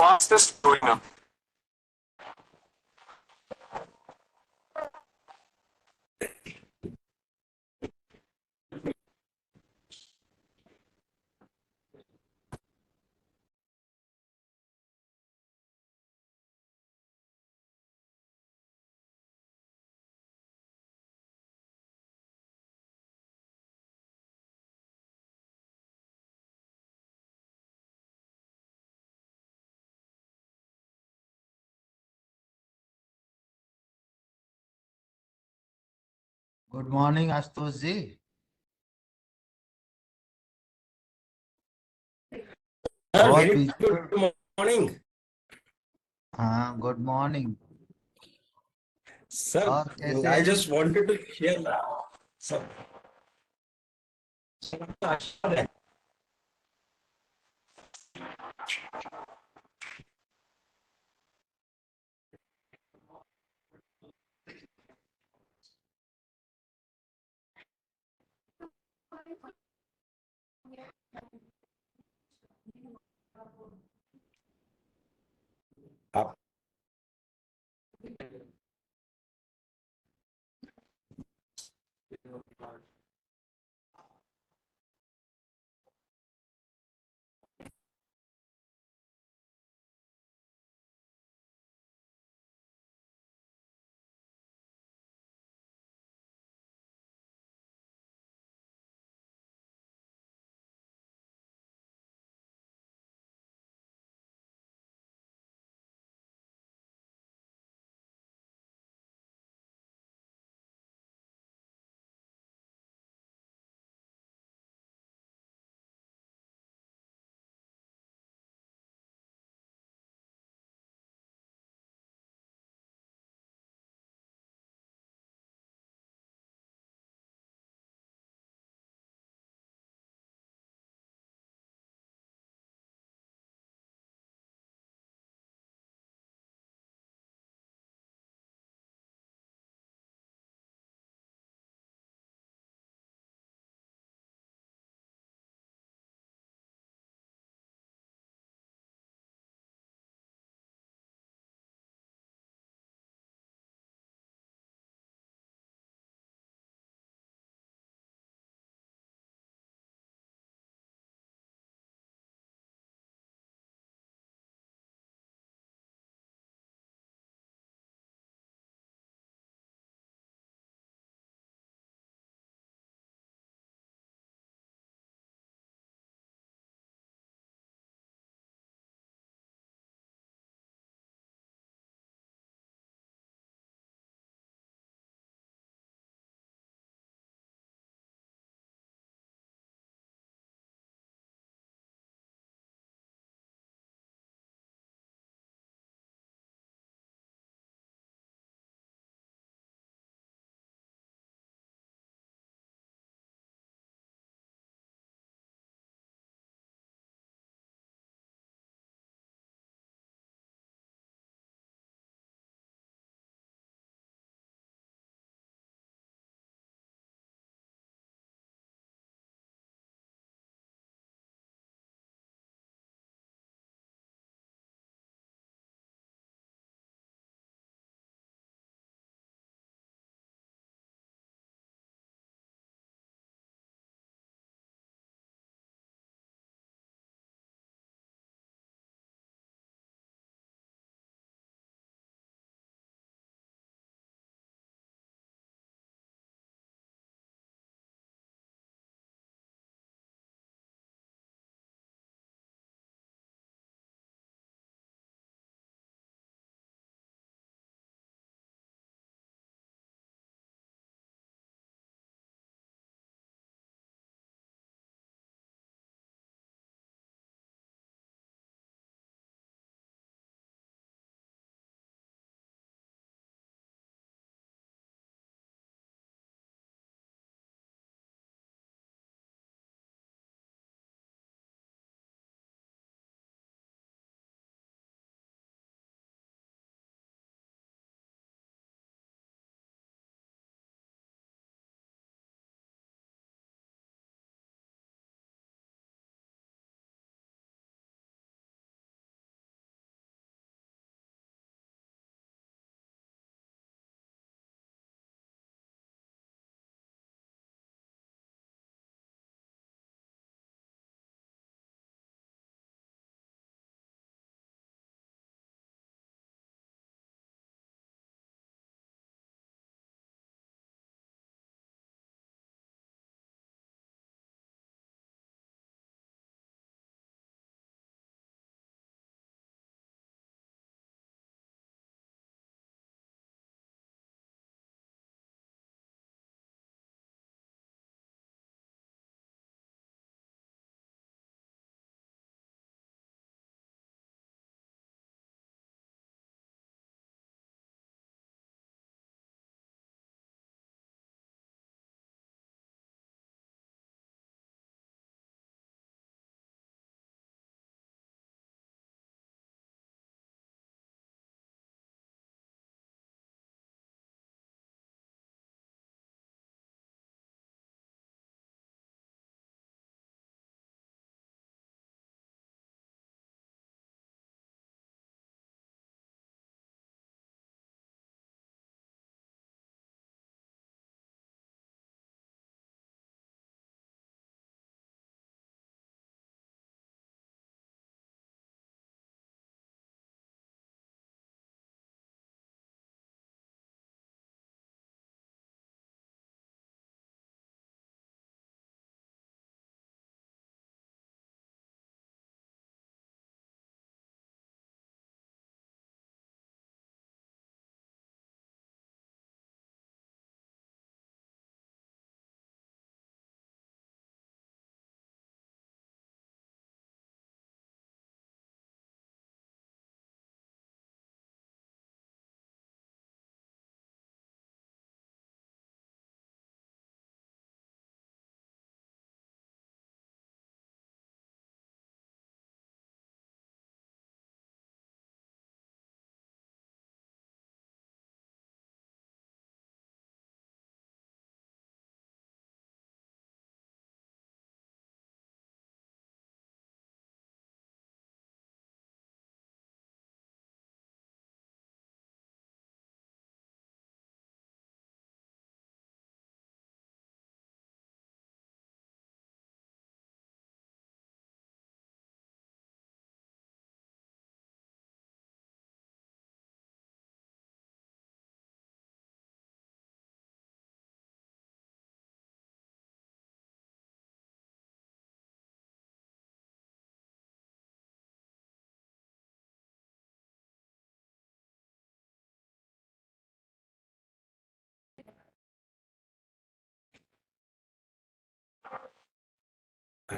fastest growing up. Good morning, Astosh ji. Sir, बहुत very busy. good morning. हाँ, good morning. Sir, और कैसे I हैं? just wanted to share. Sir, आप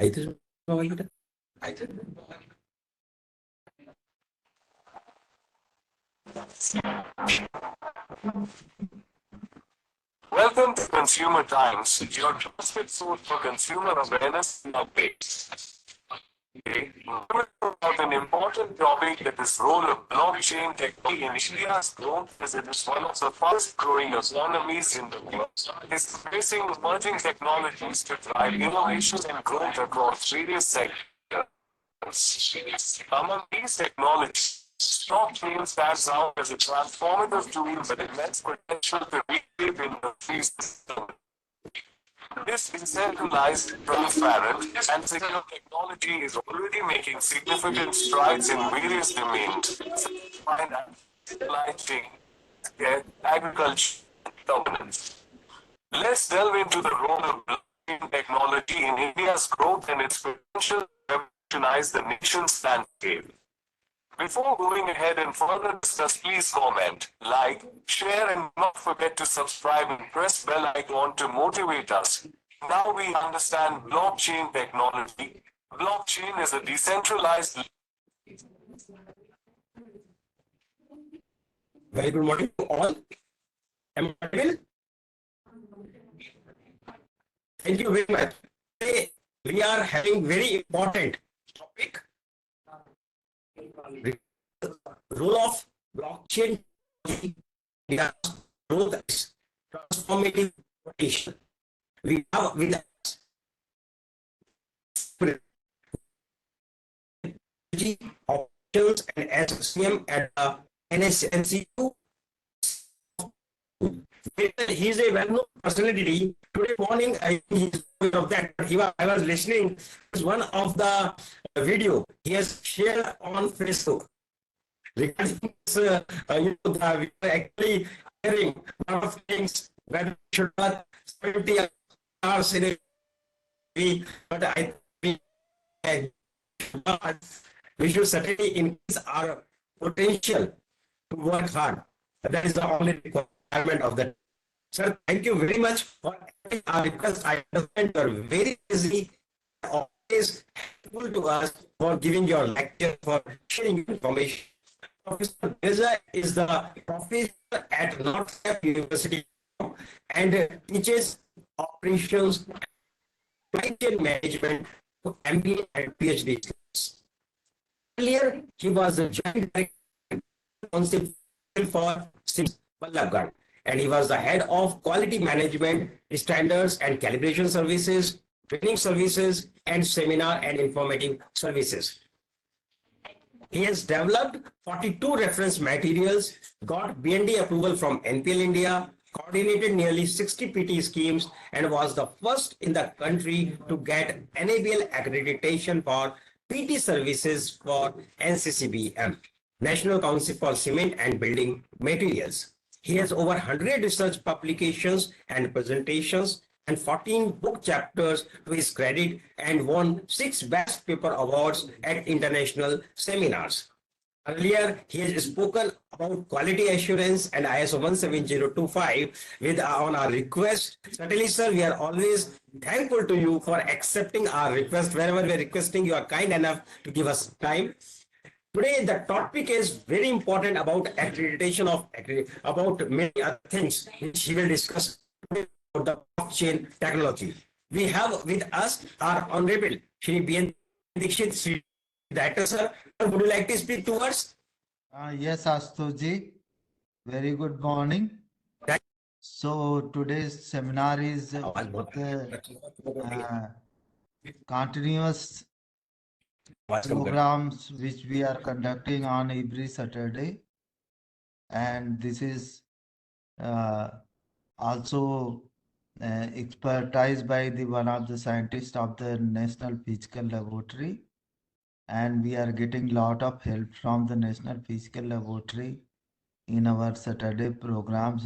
అయితే Welcome to Consumer Times, your trusted source for consumer awareness and updates. Today, we're about an important topic that is role of blockchain technology in India's growth as it is one of the fastest growing economies in the world. It's facing emerging technologies to drive innovation and growth across various sectors. Among these technologies, blockchain stands out as a transformative tool with immense potential to reshape industries. This decentralized, transparent, and secure technology is already making significant strides in various domains, such as finance, supply chain, agriculture, and governance. Let's delve into the role of blockchain technology in India's growth and its potential to revolutionize the nation's landscape. Before going ahead and further discuss, please comment, like, share, and not forget to subscribe and press bell icon to motivate us. Now we understand blockchain technology. Blockchain is a decentralized. very good morning to all. Am I audible? Thank you very much. Today we are having very important topic. Role of blockchain in India's growth is transformative potential. We have with us options and SCM at the NSNCU. He is a well-known personality. Today morning, I think he's of that. I was listening to one of the video he has shared on Facebook. Regarding this, we are actually hearing a lot of things whether we should not 70 hours in a week, but I think we should certainly increase our potential to work hard. That is the only requirement of that. Sir, thank you very much for our request. I understand you are very busy, always helpful to us for giving your lecture, for sharing information. Professor Mirza is the professor at Northcap University and teaches operations, supply chain management to MBA and PhD students. Earlier, he was the joint director responsible for Sims Pallabgarh, and he was the head of quality management, standards and calibration services, training services, and seminar and informative services. He has developed 42 reference materials, got BND approval from NPL India, coordinated nearly 60 PT schemes, and was the first in the country to get NABL accreditation for PT services for NCCBM, National Council for Cement and Building Materials. He has over 100 research publications and presentations and 14 book chapters to his credit and won 6 Best Paper Awards at international seminars. Earlier, he has spoken about quality assurance and ISO 17025 with on our request. Certainly, sir, we are always thankful to you for accepting our request. Wherever we are requesting, you are kind enough to give us time. Today, the topic is very important about accreditation of about many other things which he will discuss today about the blockchain technology. We have with us our Honorable Shri B.N. Dixit, Shri Director, sir. Would you like to speak to us? Yes, Astuji. Very good morning. Right. So today's seminar is आवाज बहुत continuous आवाज कम कर programs which we are conducting on every Saturday. And this is also expertise by the one of the scientists of the National Physical Laboratory. And we are getting lot of help from the National Physical Laboratory in our Saturday programs.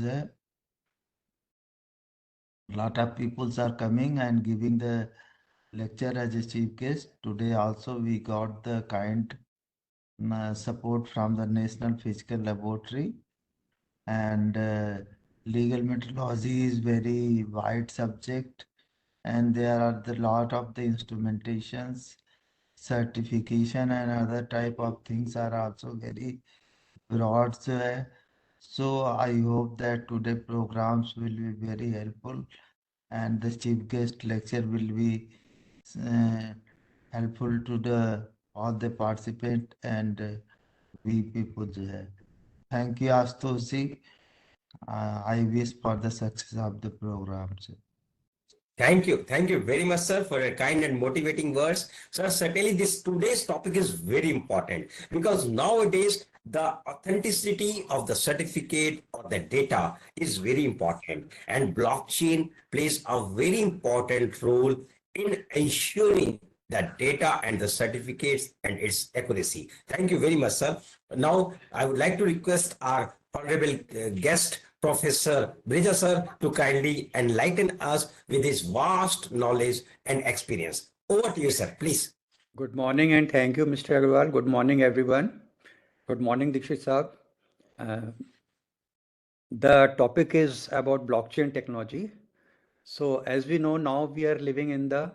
Lot of peoples are coming and giving the lecture as a chief guest. Today also we got the kind support from the National Physical Laboratory, and legal methodology is very wide subject, and there are the lot of the instrumentations, certification and other type of things are also very broad. So I hope that today programs will be very helpful and the chief guest lecture will be uh, helpful to the all the participant and we people. Thank you, Astoshi. I wish for the success of the programs. Thank you. Thank you very much, sir, for your kind and motivating words. Sir, certainly this today's topic is very important because nowadays the authenticity of the certificate or the data is very important, and blockchain plays a very important role in ensuring that data and the certificates and its accuracy. Thank you very much, sir. Now, I would like to request our honorable guest, Professor Brija sir, to kindly enlighten us with his vast knowledge and experience. Over to you, sir, please. Good morning and thank you, Mr. Agarwal. Good morning, everyone. Good morning, Dikshit Saab. The topic is about blockchain technology. So as we know now, we are living in the,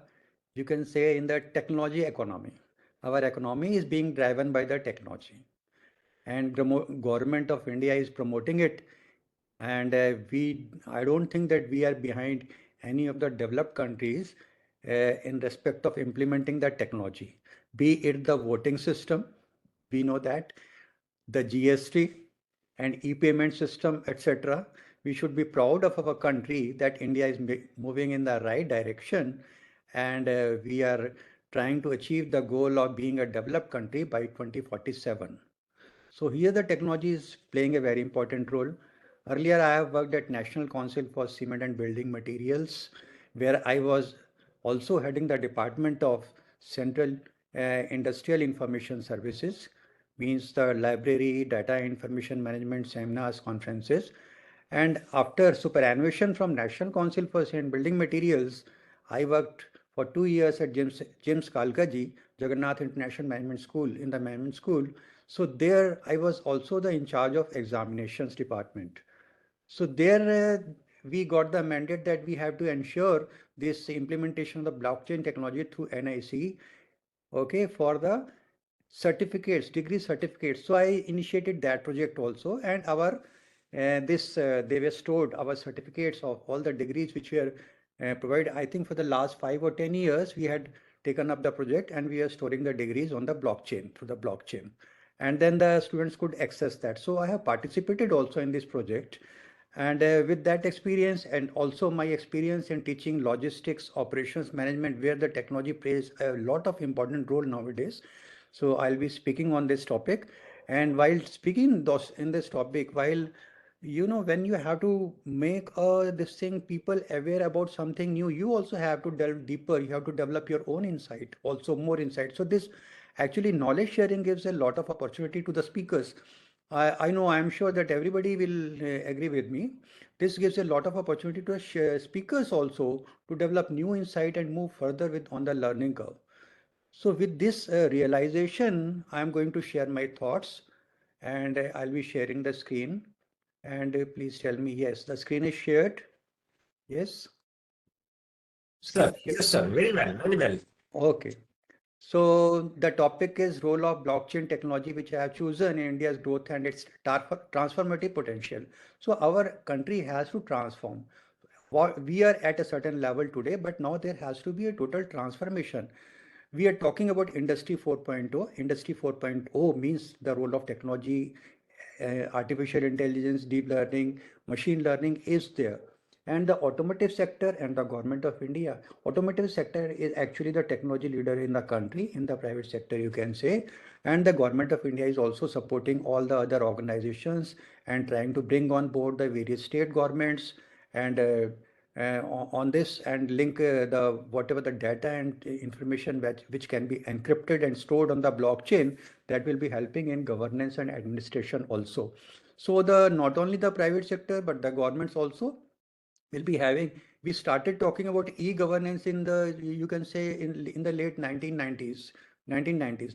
you can say, in the technology economy. Our economy is being driven by the technology, and government of India is promoting it. And I don't think that we are behind any of the developed countries in respect of implementing that technology. Be it the voting system, we know that the GST and e-payment system, etc. We should be proud of our country that India is moving in the right direction, and we are trying to achieve the goal of being a developed country by 2047. So here the technology is playing a very important role. Earlier, I have worked at National Council for Cement and Building Materials, where I was also heading the Department of Central Industrial Information Services, means the library, data information management, seminars, conferences. And after superannuation from National Council for Cement and Building Materials, I worked for 2 years at James Kalkaji, Jagannath International Management School, in the management school. So there I was also the in charge of examinations department. So there we got the mandate that we have to ensure this implementation of the blockchain technology through NIC, okay, for the certificates, degree certificates. So I initiated that project also, and our they were stored our certificates of all the degrees which were provided. I think for the last 5 or 10 years we had taken up the project, and we are storing the degrees on the blockchain, through the blockchain, and then the students could access that. So I have participated also in this project, and with that experience and also my experience in teaching logistics operations management, where the technology plays a lot of important role nowadays. So I'll be speaking on this topic. And while speaking in this topic, while when you have to make this thing people aware about something new, you also have to delve deeper. You have to develop your own insight, also more insight. So this actually knowledge sharing gives a lot of opportunity to the speakers. I know, I'm sure that everybody will agree with me. This gives a lot of opportunity to speakers also to develop new insight and move further with on the learning curve. So with this realization, I'm going to share my thoughts, and I'll be sharing the screen. And please tell me, yes, the screen is shared. Yes. Sir, yes, sir. Very well, very well. Okay. So the topic is role of blockchain technology, which I have chosen in India's growth and its transformative potential. So our country has to transform. We are at a certain level today, but now there has to be a total transformation. We are talking about Industry 4.0. Industry 4.0 means the role of technology, artificial intelligence, deep learning, machine learning is there. And the automotive sector and the government of India. Automotive sector is actually the technology leader in the country, in the private sector, you can say. And the government of India is also supporting all the other organizations and trying to bring on board the various state governments and on this, and link the whatever the data and information which can be encrypted and stored on the blockchain, that will be helping in governance and administration also. So the not only the private sector but the governments also will be having. We started talking about e-governance in the, you can say, in the late 1990s.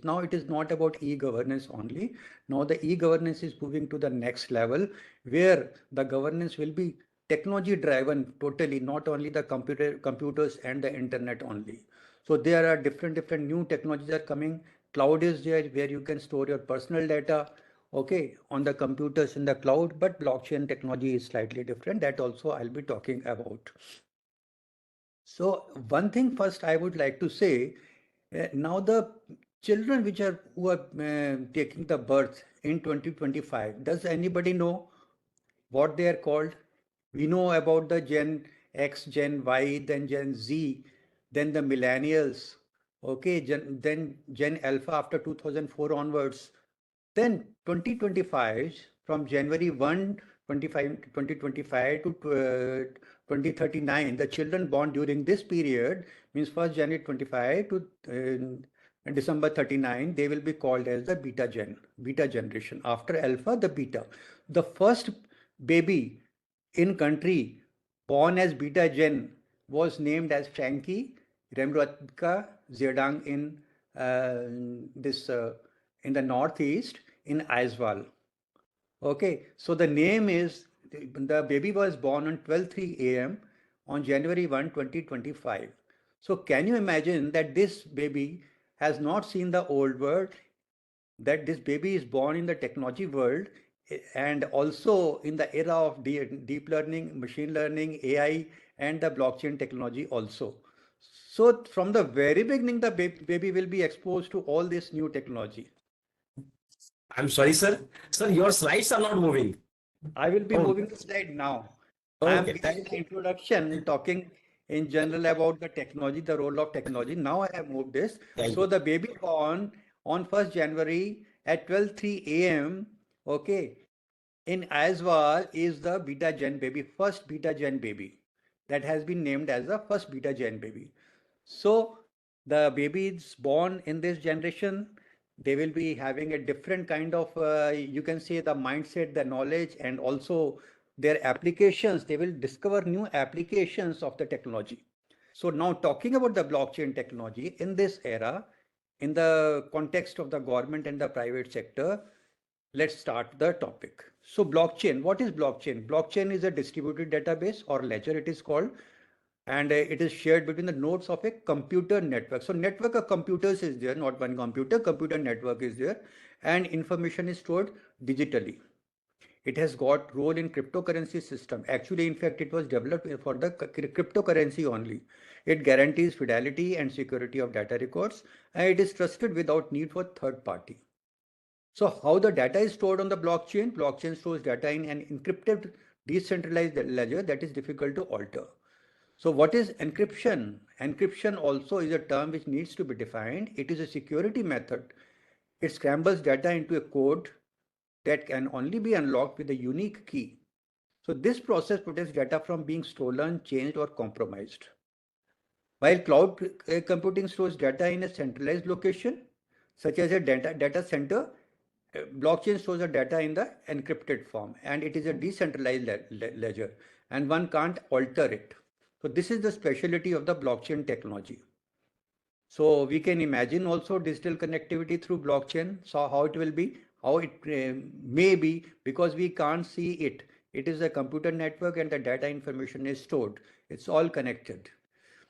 Now it is not about e-governance only. Now the e-governance is moving to the next level, where the governance will be technology driven totally, not only the computers and the internet only. So there are different new technologies are coming. Cloud is there where you can store your personal data, okay, on the computers in the cloud, but blockchain technology is slightly different. That also I'll be talking about. So one thing first I would like to say, now the children who are taking the birth in 2025, does anybody know what they are called? We know about the Gen X, Gen Y, then Gen Z, then the millennials, okay, then Gen Alpha after 2004 onwards. Then 2025, from January 1, 2025 to 2039, the children born during this period, means 1st January 25 to December 39, they will be called as the beta generation. After alpha, the beta. The first baby in country born as beta gen was named as Frankie Remrotka Zedang this in the northeast in Aizwal. Okay, so the name is, the baby was born on 12:03 a.m. on January 1, 2025. So can you imagine that this baby has not seen the old world, that this baby is born in the technology world, and also in the era of deep learning, machine learning, AI, and the blockchain technology also. So from the very beginning, the baby will be exposed to all this new technology. I'm sorry, sir. Sir, your slides are not moving. I will be Oh, moving the slide now. I am okay. giving Thank the you. introduction, talking in general about the technology, the role of technology. Now I have moved this. Thank So you. the baby born on 1st January at 12:03 a.m. Okay, in Aswal is the beta gen baby, first beta gen baby that has been named as the first beta gen baby. So the babies born in this generation, they will be having a different kind of, you can say, the mindset, the knowledge, and also their applications. They will discover new applications of the technology. So now talking about the blockchain technology in this era, in the context of the government and the private sector, let's start the topic. So blockchain, what is blockchain? Blockchain is a distributed database, or ledger it is called, and it is shared between the nodes of a computer network. So network of computers is there, not one computer network is there, and information is stored digitally. It has got role in cryptocurrency system. Actually, in fact, it was developed for the cryptocurrency only. It guarantees fidelity and security of data records, and it is trusted without need for third party. So how the data is stored on the blockchain? Blockchain stores data in an encrypted decentralized ledger that is difficult to alter. So what is encryption? Encryption also is a term which needs to be defined. It is a security method. It scrambles data into a code that can only be unlocked with a unique key. So this process protects data from being stolen, changed, or compromised. While cloud computing stores data in a centralized location, such as a data center, blockchain stores the data in the encrypted form, and it is a decentralized ledger, and one can't alter it. So this is the specialty of the blockchain technology. So we can imagine also digital connectivity through blockchain. So how it will be, how it may be, because we can't see it. It is a computer network and the data information is stored. It's all connected.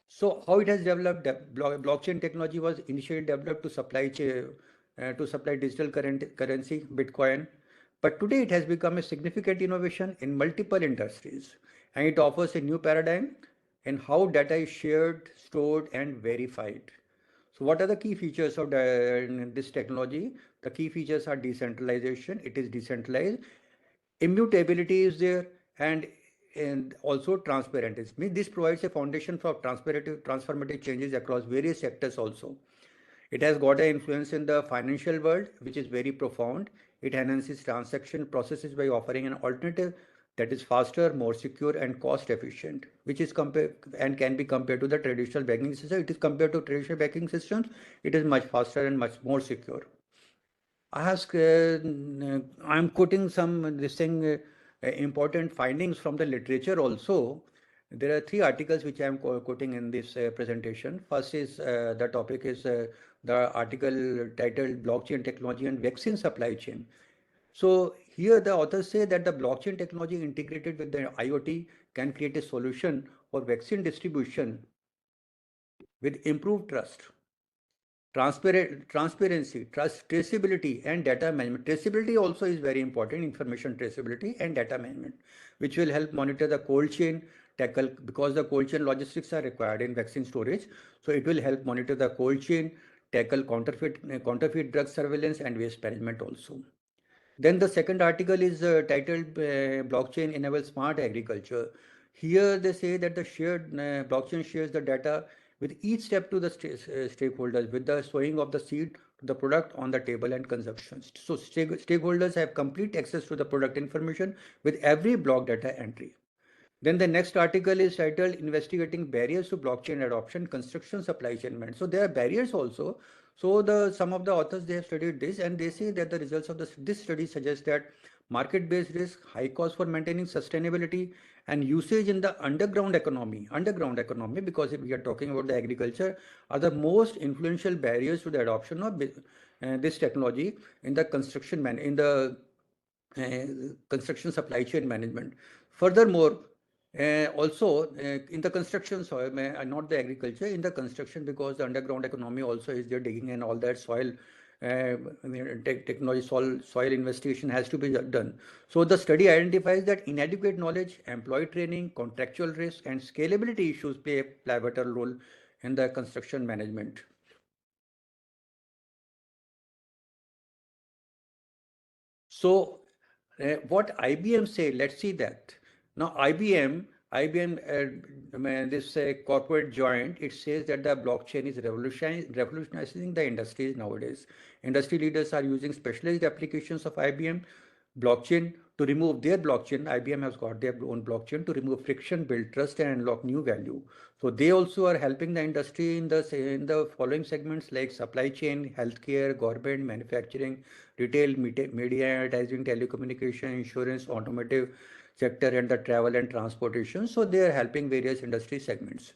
So how it has developed? Blockchain technology was initially developed to supply digital currency, Bitcoin. But today it has become a significant innovation in multiple industries, and it offers a new paradigm in how data is shared, stored, and verified. So what are the key features of this technology? The key features are decentralization. It is decentralized. Immutability is there, and also transparency. This provides a foundation for transformative changes across various sectors also. It has got an influence in the financial world, which is very profound. It enhances transaction processes by offering an alternative that is faster, more secure, and cost efficient, which is compared and can be compared to the traditional banking system. It is compared to traditional banking systems. It is much faster and much more secure. I'm quoting some this thing important findings from the literature also. There are three articles which I am quoting in this presentation. First is the topic is the article titled Blockchain Technology and Vaccine Supply Chain. So here the authors say that the blockchain technology integrated with the IoT can create a solution for vaccine distribution with improved trust, transparency, traceability, and data management. Traceability also is very important, information traceability and data management, which will help monitor the cold chain, tackle, because the cold chain logistics are required in vaccine storage. So it will help monitor the cold chain, tackle counterfeit drug surveillance and waste management also. Then the second article is titled Blockchain Enables Smart Agriculture. Here they say that the shared blockchain shares the data with each step to the stakeholders, with the sowing of the seed to the product on the table and consumption. So stakeholders have complete access to the product information with every block data entry. Then the next article is titled Investigating Barriers to Blockchain Adoption, Construction Supply Chain Management. So there are barriers also. So some of the authors, they have studied this, and they say that the results of this study suggest that market-based risk, high cost for maintaining sustainability, and usage in the underground economy, because if we are talking about the agriculture, are the most influential barriers to the adoption of this technology in the construction supply chain management. Furthermore, also in the construction soil, not the agriculture, in the construction, because the underground economy also is there, digging and all that soil technology, soil investigation has to be done. So the study identifies that inadequate knowledge, employee training, contractual risk, and scalability issues play a pivotal role in the construction management. So what IBM say, let's see that. Now IBM, this corporate joint, it says that the blockchain is revolutionizing the industries nowadays. Industry leaders are using specialized applications of IBM blockchain to remove their blockchain. IBM has got their own blockchain to remove friction, build trust, and unlock new value. So they also are helping the industry in the following segments like supply chain, healthcare, government, manufacturing, retail, media, advertising, telecommunication, insurance, automotive sector, and the travel and transportation. So they are helping various industry segments.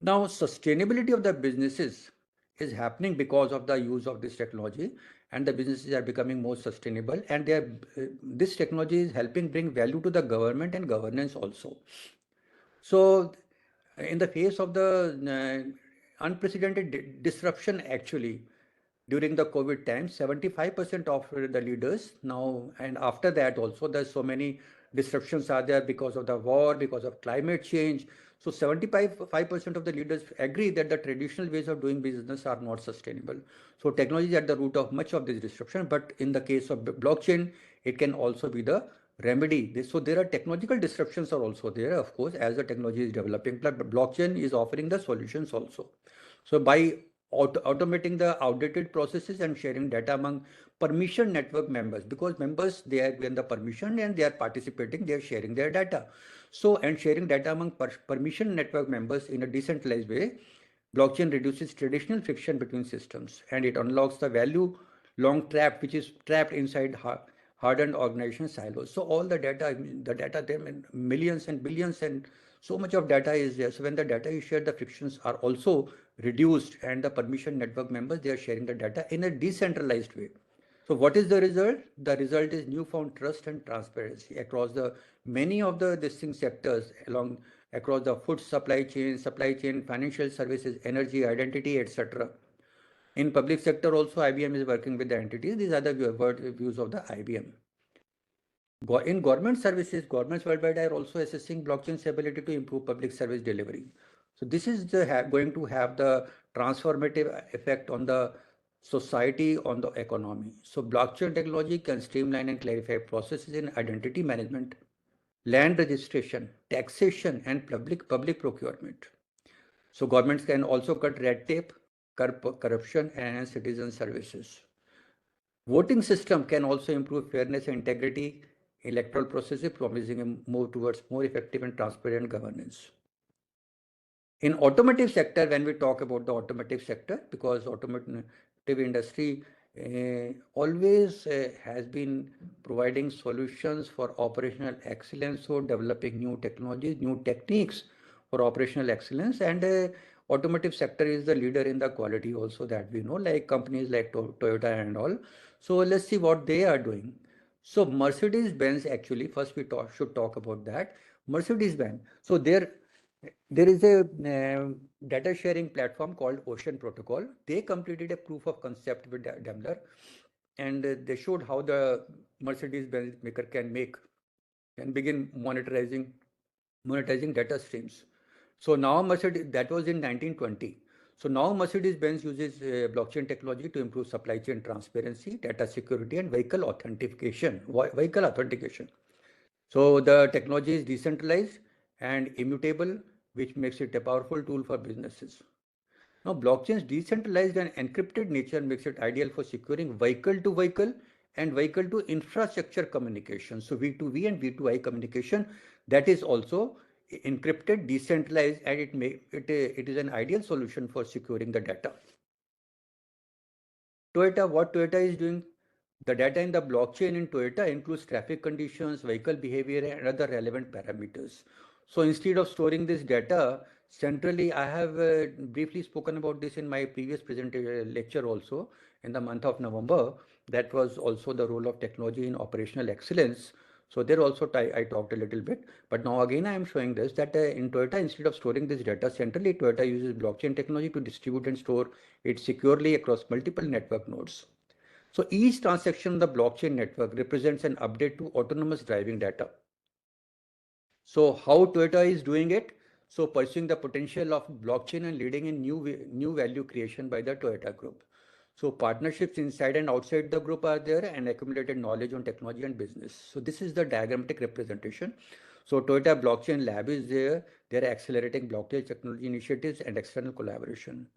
Now, sustainability of the businesses is happening because of the use of this technology, and the businesses are becoming more sustainable, and this technology is helping bring value to the government and governance also. So in the face of the unprecedented disruption, actually, during the COVID time, 75% of the leaders now, and after that also, there's so many disruptions are there because of the war, because of climate change. So 75% of the leaders agree that the traditional ways of doing business are not sustainable. So technology is at the root of much of this disruption, but in the case of blockchain, it can also be the remedy. So there are technological disruptions are also there, of course, as the technology is developing, but blockchain is offering the solutions also. So by automating the outdated processes and sharing data among permission network members, because members, they are given the permission and they are participating, they are sharing their data. So, and sharing data among permission network members in a decentralized way, blockchain reduces traditional friction between systems, and it unlocks the value long trapped, which is trapped inside hardened organization silos. So all the data, there are millions and billions, and so much of data is there. So when the data is shared, the frictions are also reduced, and the permission network members, they are sharing the data in a decentralized way. So what is the result? The result is newfound trust and transparency across the many of the distinct sectors across the food supply chain, financial services, energy, identity, etc. In public sector also, IBM is working with the entities. These are the views of the IBM. In government services, governments worldwide are also assessing blockchain's ability to improve public service delivery. So this is going to have the transformative effect on the society, on the economy. So blockchain technology can streamline and clarify processes in identity management, land registration, taxation, and public procurement. So governments can also cut red tape, corruption, and citizen services. Voting system can also improve fairness and integrity electoral processes, promising a move towards more effective and transparent governance. In automotive sector, when we talk about the automotive sector, because automotive industry always has been providing solutions for operational excellence, so developing new technologies, new techniques for operational excellence, and automotive sector is the leader in the quality also, that we know, like companies like Toyota and all. So let's see what they are doing. So Mercedes-Benz, actually, first we should talk about that. Mercedes-Benz. So there is a data sharing platform called Ocean Protocol. They completed a proof of concept with Daimler, and they showed how the Mercedes-Benz maker can begin monetizing data streams. So now Mercedes, that was in 1920. So now Mercedes-Benz uses blockchain technology to improve supply chain transparency, data security, and vehicle authentication. So the technology is decentralized and immutable, which makes it a powerful tool for businesses. Now, blockchain's decentralized and encrypted nature makes it ideal for securing vehicle-to-vehicle and vehicle-to-infrastructure communication. So V2V and V2I communication, that is also encrypted, decentralized, and it is an ideal solution for securing the data. What Toyota is doing, the data in the blockchain in Toyota includes traffic conditions, vehicle behavior, and other relevant parameters. So instead of storing this data centrally, I have briefly spoken about this in my previous presentation lecture also in the month of November. That was also the role of technology in operational excellence. So there also I talked a little bit, but now again I am showing this that in Toyota, instead of storing this data centrally, Toyota uses blockchain technology to distribute and store it securely across multiple network nodes. So each transaction on the blockchain network represents an update to autonomous driving data. So how Toyota is doing it? So pursuing the potential of blockchain and leading in new value creation by the Toyota Group. So partnerships inside and outside the group are there and accumulated knowledge on technology and business. So this is the diagrammatic representation. So Toyota Blockchain Lab is there. They're accelerating blockchain technology initiatives and external collaboration.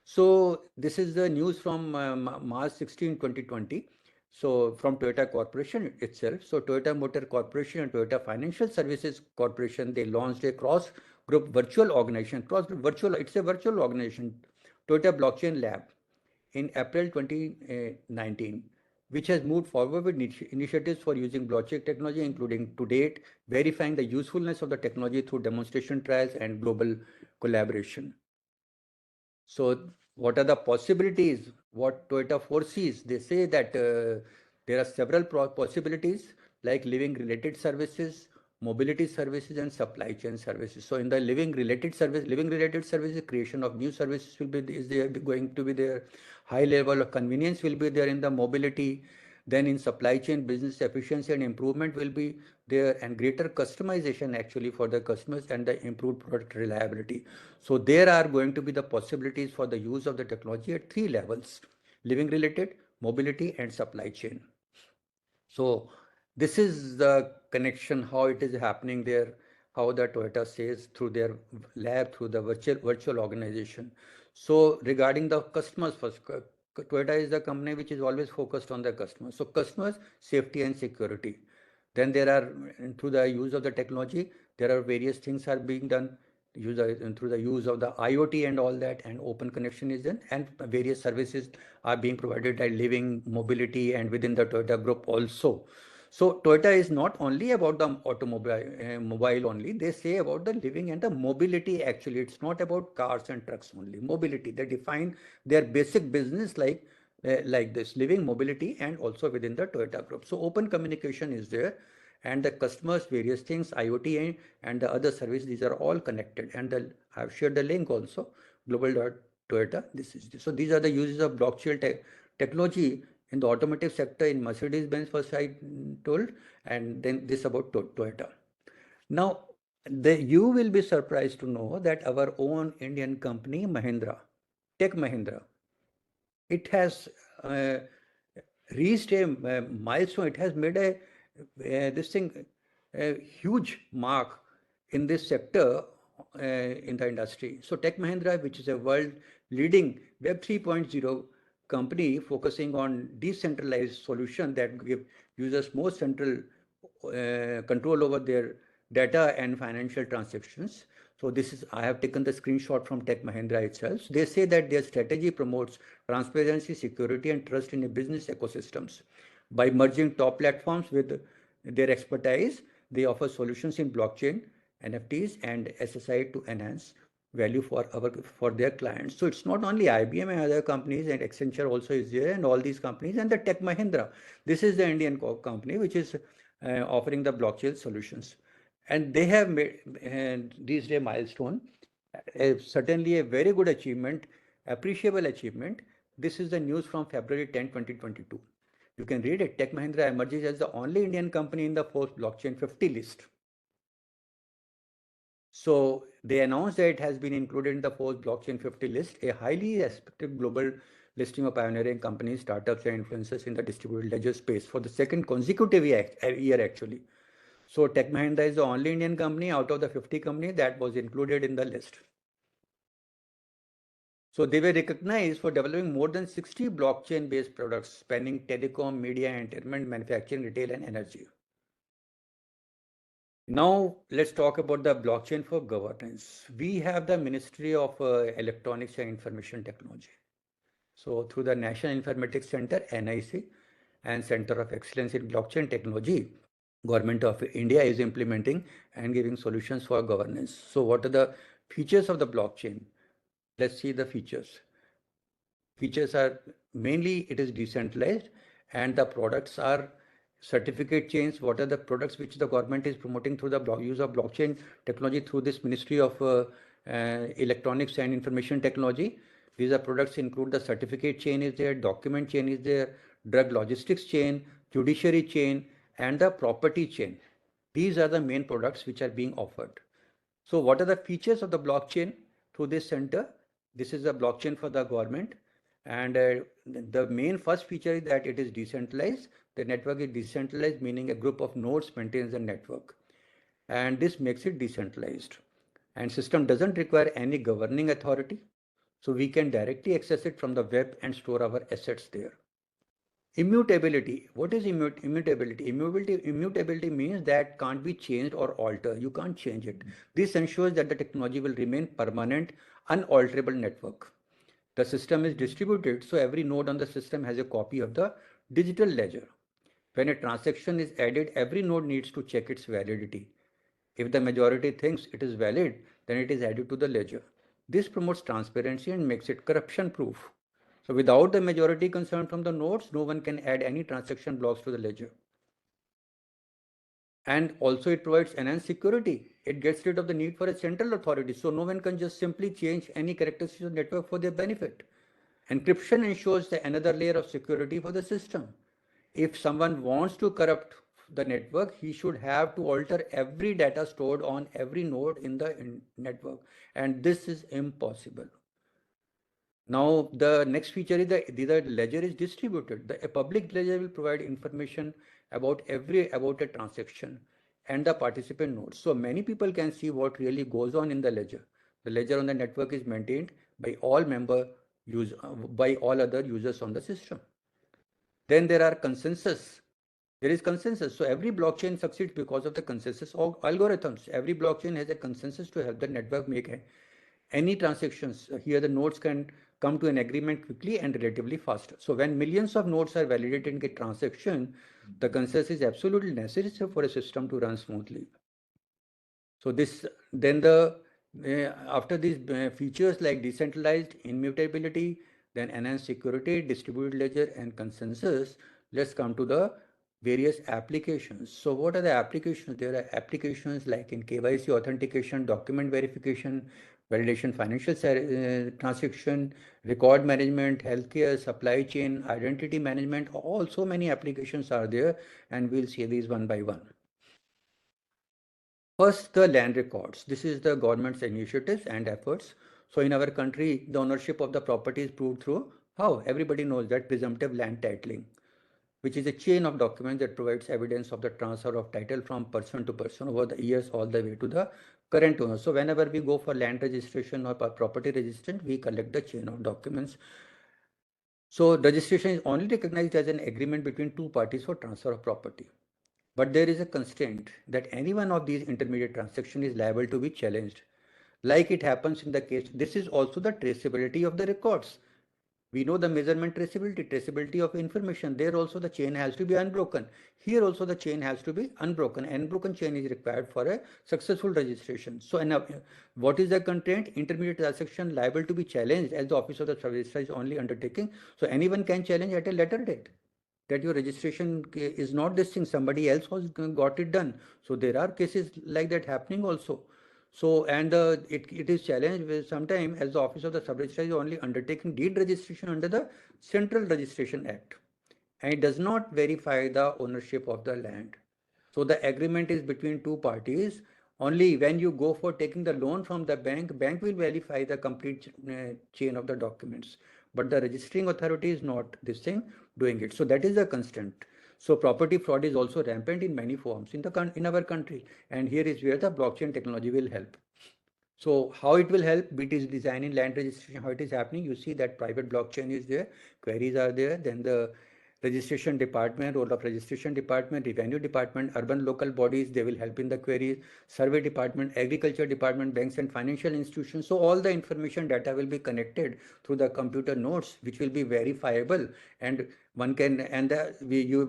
So this is the news from March 16, 2020. So from Toyota Corporation itself. So Toyota Motor Corporation and Toyota Financial Services Corporation, they launched a cross-group virtual organization. It's a virtual organization, Toyota Blockchain Lab, in April 2019, which has moved forward with initiatives for using blockchain technology, including to date verifying the usefulness of the technology through demonstration trials and global collaboration. So what are the possibilities? What Toyota foresees? They say that there are several possibilities like living related services, mobility services, and supply chain services. So in the living related services, creation of new services will be going to be there. High level of convenience will be there in the mobility. Then in supply chain, business efficiency and improvement will be there, and greater customization actually for the customers and the improved product reliability. So there are going to be the possibilities for the use of the technology at three levels: living related, mobility, and supply chain. So this is the connection, how it is happening there, how the Toyota says through their lab, through the virtual organization. So regarding the customers first, Toyota is the company which is always focused on the customers. So customers, safety and security. Then there are, through the use of the technology, there are various things are being done through the use of the IoT and all that, and open connection is done, and various services are being provided like living, mobility, and within the Toyota group also. So Toyota is not only about the automobile mobile only. They say about the living and the mobility. Actually, it's not about cars and trucks only. Mobility. They define their basic business like this: living, mobility, and also within the Toyota group. So open communication is there, and the customers, various things, IoT and the other service, these are all connected. And I've shared the link also, global.toyota. So these are the uses of blockchain technology in the automotive sector in Mercedes-Benz first I told, and then this about Toyota. Now, you will be surprised to know that our own Indian company, Mahindra, Tech Mahindra, it has reached a milestone. It has made a huge mark in this sector in the industry. So Tech Mahindra, which is a world leading Web 3.0 company focusing on decentralized solution that give users more central control over their data and financial transactions. So I have taken the screenshot from Tech Mahindra itself. They say that their strategy promotes transparency, security, and trust in a business ecosystems. By merging top platforms with their expertise, they offer solutions in blockchain, NFTs, and SSI to enhance value for their clients. So it's not only IBM and other companies, and Accenture also is there, and all these companies, and the Tech Mahindra. This is the Indian company which is offering the blockchain solutions. And they have made reached a milestone, certainly a very good achievement, appreciable achievement. This is the news from February 10, 2022. You can read it. Tech Mahindra emerges as the only Indian company in the Forbes Blockchain 50 list. So they announced that it has been included in the Forbes Blockchain 50 list, a highly respected global listing of pioneering companies, startups, and influencers in the distributed ledger space for the second consecutive year actually. So Tech Mahindra is the only Indian company out of the 50 companies that was included in the list. So they were recognized for developing more than 60 blockchain-based products spanning telecom, media, entertainment, manufacturing, retail, and energy. Now let's talk about the blockchain for governance. We have the Ministry of Electronics and Information Technology. So through the National Informatics Center, NIC, and Center of Excellence in Blockchain Technology, Government of India is implementing and giving solutions for governance. So what are the features of the blockchain? Let's see the features. Features are mainly it is decentralized and the products are certificate chains. What are the products which the government is promoting through the use of blockchain technology through this Ministry of Electronics and Information Technology? These are products include the certificate chain is there, document chain is there, drug logistics chain, judiciary chain, and the property chain. These are the main products which are being offered. So what are the features of the blockchain through this center? This is a blockchain for the government. And the main first feature is that it is decentralized. The network is decentralized, meaning a group of nodes maintains the network. And this makes it decentralized. And system doesn't require any governing authority. So we can directly access it from the web and store our assets there. Immutability. What is immutability? Immutability means that can't be changed or altered. You can't change it. This ensures that the technology will remain permanent, unalterable network. The system is distributed, so every node on the system has a copy of the digital ledger. When a transaction is added, every node needs to check its validity. If the majority thinks it is valid, then it is added to the ledger. This promotes transparency and makes it corruption proof. So without the majority consent from the nodes, no one can add any transaction blocks to the ledger. And also it provides enhanced security. It gets rid of the need for a central authority. So no one can just simply change any characteristics of the network for their benefit. Encryption ensures another layer of security for the system. If someone wants to corrupt the network, he should have to alter every data stored on every node in the network. And this is impossible. Now, the next feature is the ledger is distributed. A public ledger will provide information about a transaction and the participant nodes. So many people can see what really goes on in the ledger. The ledger on the network is maintained by all by all other users on the system. Then there are consensus. There is consensus. So every blockchain succeeds because of the consensus of algorithms. Every blockchain has a consensus to help the network make any transactions. Here the nodes can come to an agreement quickly and relatively faster. So when millions of nodes are validating a transaction, the consensus is absolutely necessary for a system to run smoothly. So after these features like decentralized, immutability, then enhanced security, distributed ledger, and consensus, let's come to the various applications. So what are the applications? There are applications like in KYC authentication, document verification, validation, financial transaction, record management, healthcare, supply chain, identity management. So many applications are there, and we'll see these one by one. First, the land records. This is the government's initiatives and efforts. So in our country, the ownership of the property is proved through how? Everybody knows that presumptive land titling, which is a chain of documents that provides evidence of the transfer of title from person to person over the years all the way to the current owner. So whenever we go for land registration or property registration, we collect the chain of documents. So registration is only recognized as an agreement between two parties for transfer of property. But there is a constraint that any one of these intermediate transactions is liable to be challenged. Like it happens in the case, this is also the traceability of the records. We know the measurement traceability of information. There also the chain has to be unbroken. Here also the chain has to be unbroken. Unbroken chain is required for a successful registration. So what is the constraint? Intermediate transaction liable to be challenged as the office of the registrar is only undertaking. So anyone can challenge at a later date. that your registration is not this thing, somebody else has got it done. So there are cases like that happening also. So, and it is challenged with sometime as the office of the sub-registrar is only undertaking deed registration under the Central Registration Act, and it does not verify the ownership of the land. So the agreement is between two parties. Only when you go for taking the loan from the bank will verify the complete chain of the documents. But the registering authority is not this thing doing it. So that is the constant. So property fraud is also rampant in many forms in our country, and here is where the blockchain technology will help. So how it will help? It is design in land registration, how it is happening. You see that private blockchain is there, queries are there, then the registration department, role of registration department, revenue department, urban local bodies, they will help in the queries, survey department, agriculture department, banks and financial institutions. So all the information data will be connected through the computer nodes, which will be verifiable, and one can, and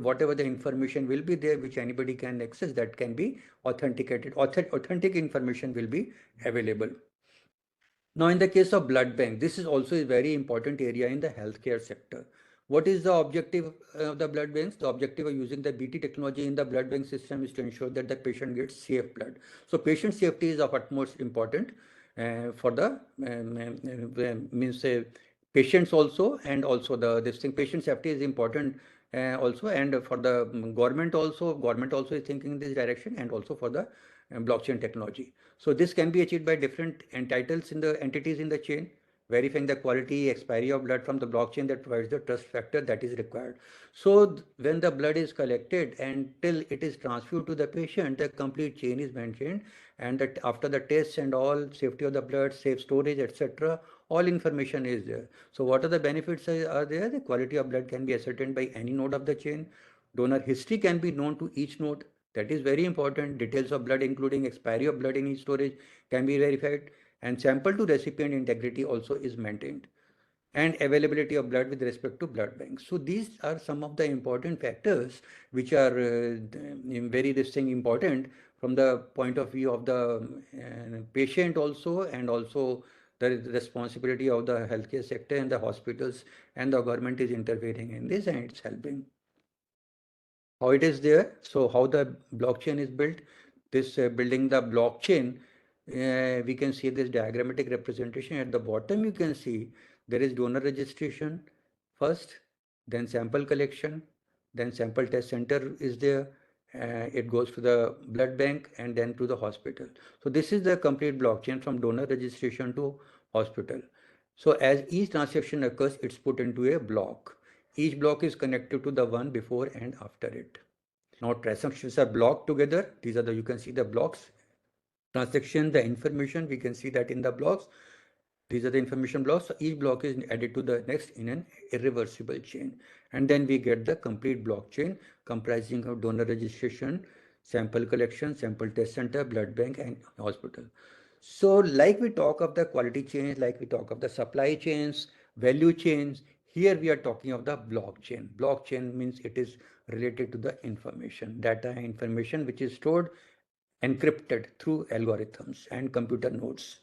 whatever the information will be there, which anybody can access, that can be authenticated. Authentic information will be available. Now, in the case of blood bank, this is also a very important area in the healthcare sector. What is the objective of the blood banks? The objective of using the BT technology in the blood bank system is to ensure that the patient gets safe blood. So patient safety is of utmost important for the means patients also, and also the this thing patient safety is important also, and for the government also is thinking in this direction, and also for the blockchain technology. So this can be achieved by different entities in the chain, verifying the quality, expiry of blood from the blockchain that provides the trust factor that is required. So when the blood is collected until it is transferred to the patient, the complete chain is maintained, and that after the tests and all, safety of the blood, safe storage, etc., all information is there. So what are the benefits are there? The quality of blood can be ascertained by any node of the chain. Donor history can be known to each node. That is very important. Details of blood, including expiry of blood in each storage, can be verified, and sample to recipient integrity also is maintained, and availability of blood with respect to blood banks. So these are some of the important factors which are very important from the point of view of the patient also, and also the responsibility of the healthcare sector and the hospitals, and the government is intervening in this, and it's helping. How it is there? So how the blockchain is built? This building the blockchain, we can see this diagrammatic representation. At the bottom you can see there is donor registration first, then sample collection, then sample test center is there, it goes to the blood bank, and then to the hospital. So this is the complete blockchain from donor registration to hospital. So as each transaction occurs, it's put into a block. Each block is connected to the one before and after it. Now transactions are blocked together. These are you can see the blocks. Transaction, the information, we can see that in the blocks. These are the information blocks. So each block is added to the next in an irreversible chain. And then we get the complete blockchain comprising of donor registration, sample collection, sample test center, blood bank, and hospital. So like we talk of the quality chains, like we talk of the supply chains, value chains, here we are talking of the blockchain. Blockchain means it is related to the information, data information which is stored encrypted through algorithms and computer nodes.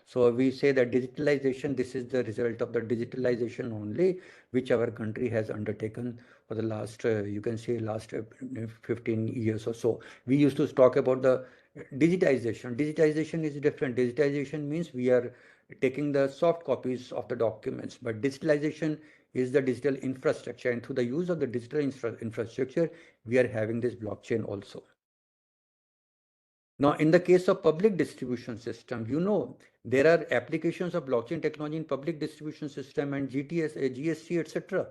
So we say that digitalization, this is the result of the digitalization only, which our country has undertaken for the last, you can say last 15 years or so. We used to talk about the digitization. Digitization is different. Digitization means we are taking the soft copies of the documents, but digitalization is the digital infrastructure, and through the use of the digital infrastructure, we are having this blockchain also. Now, in the case of public distribution system, there are applications of blockchain technology in public distribution system and GTS, GST, etc.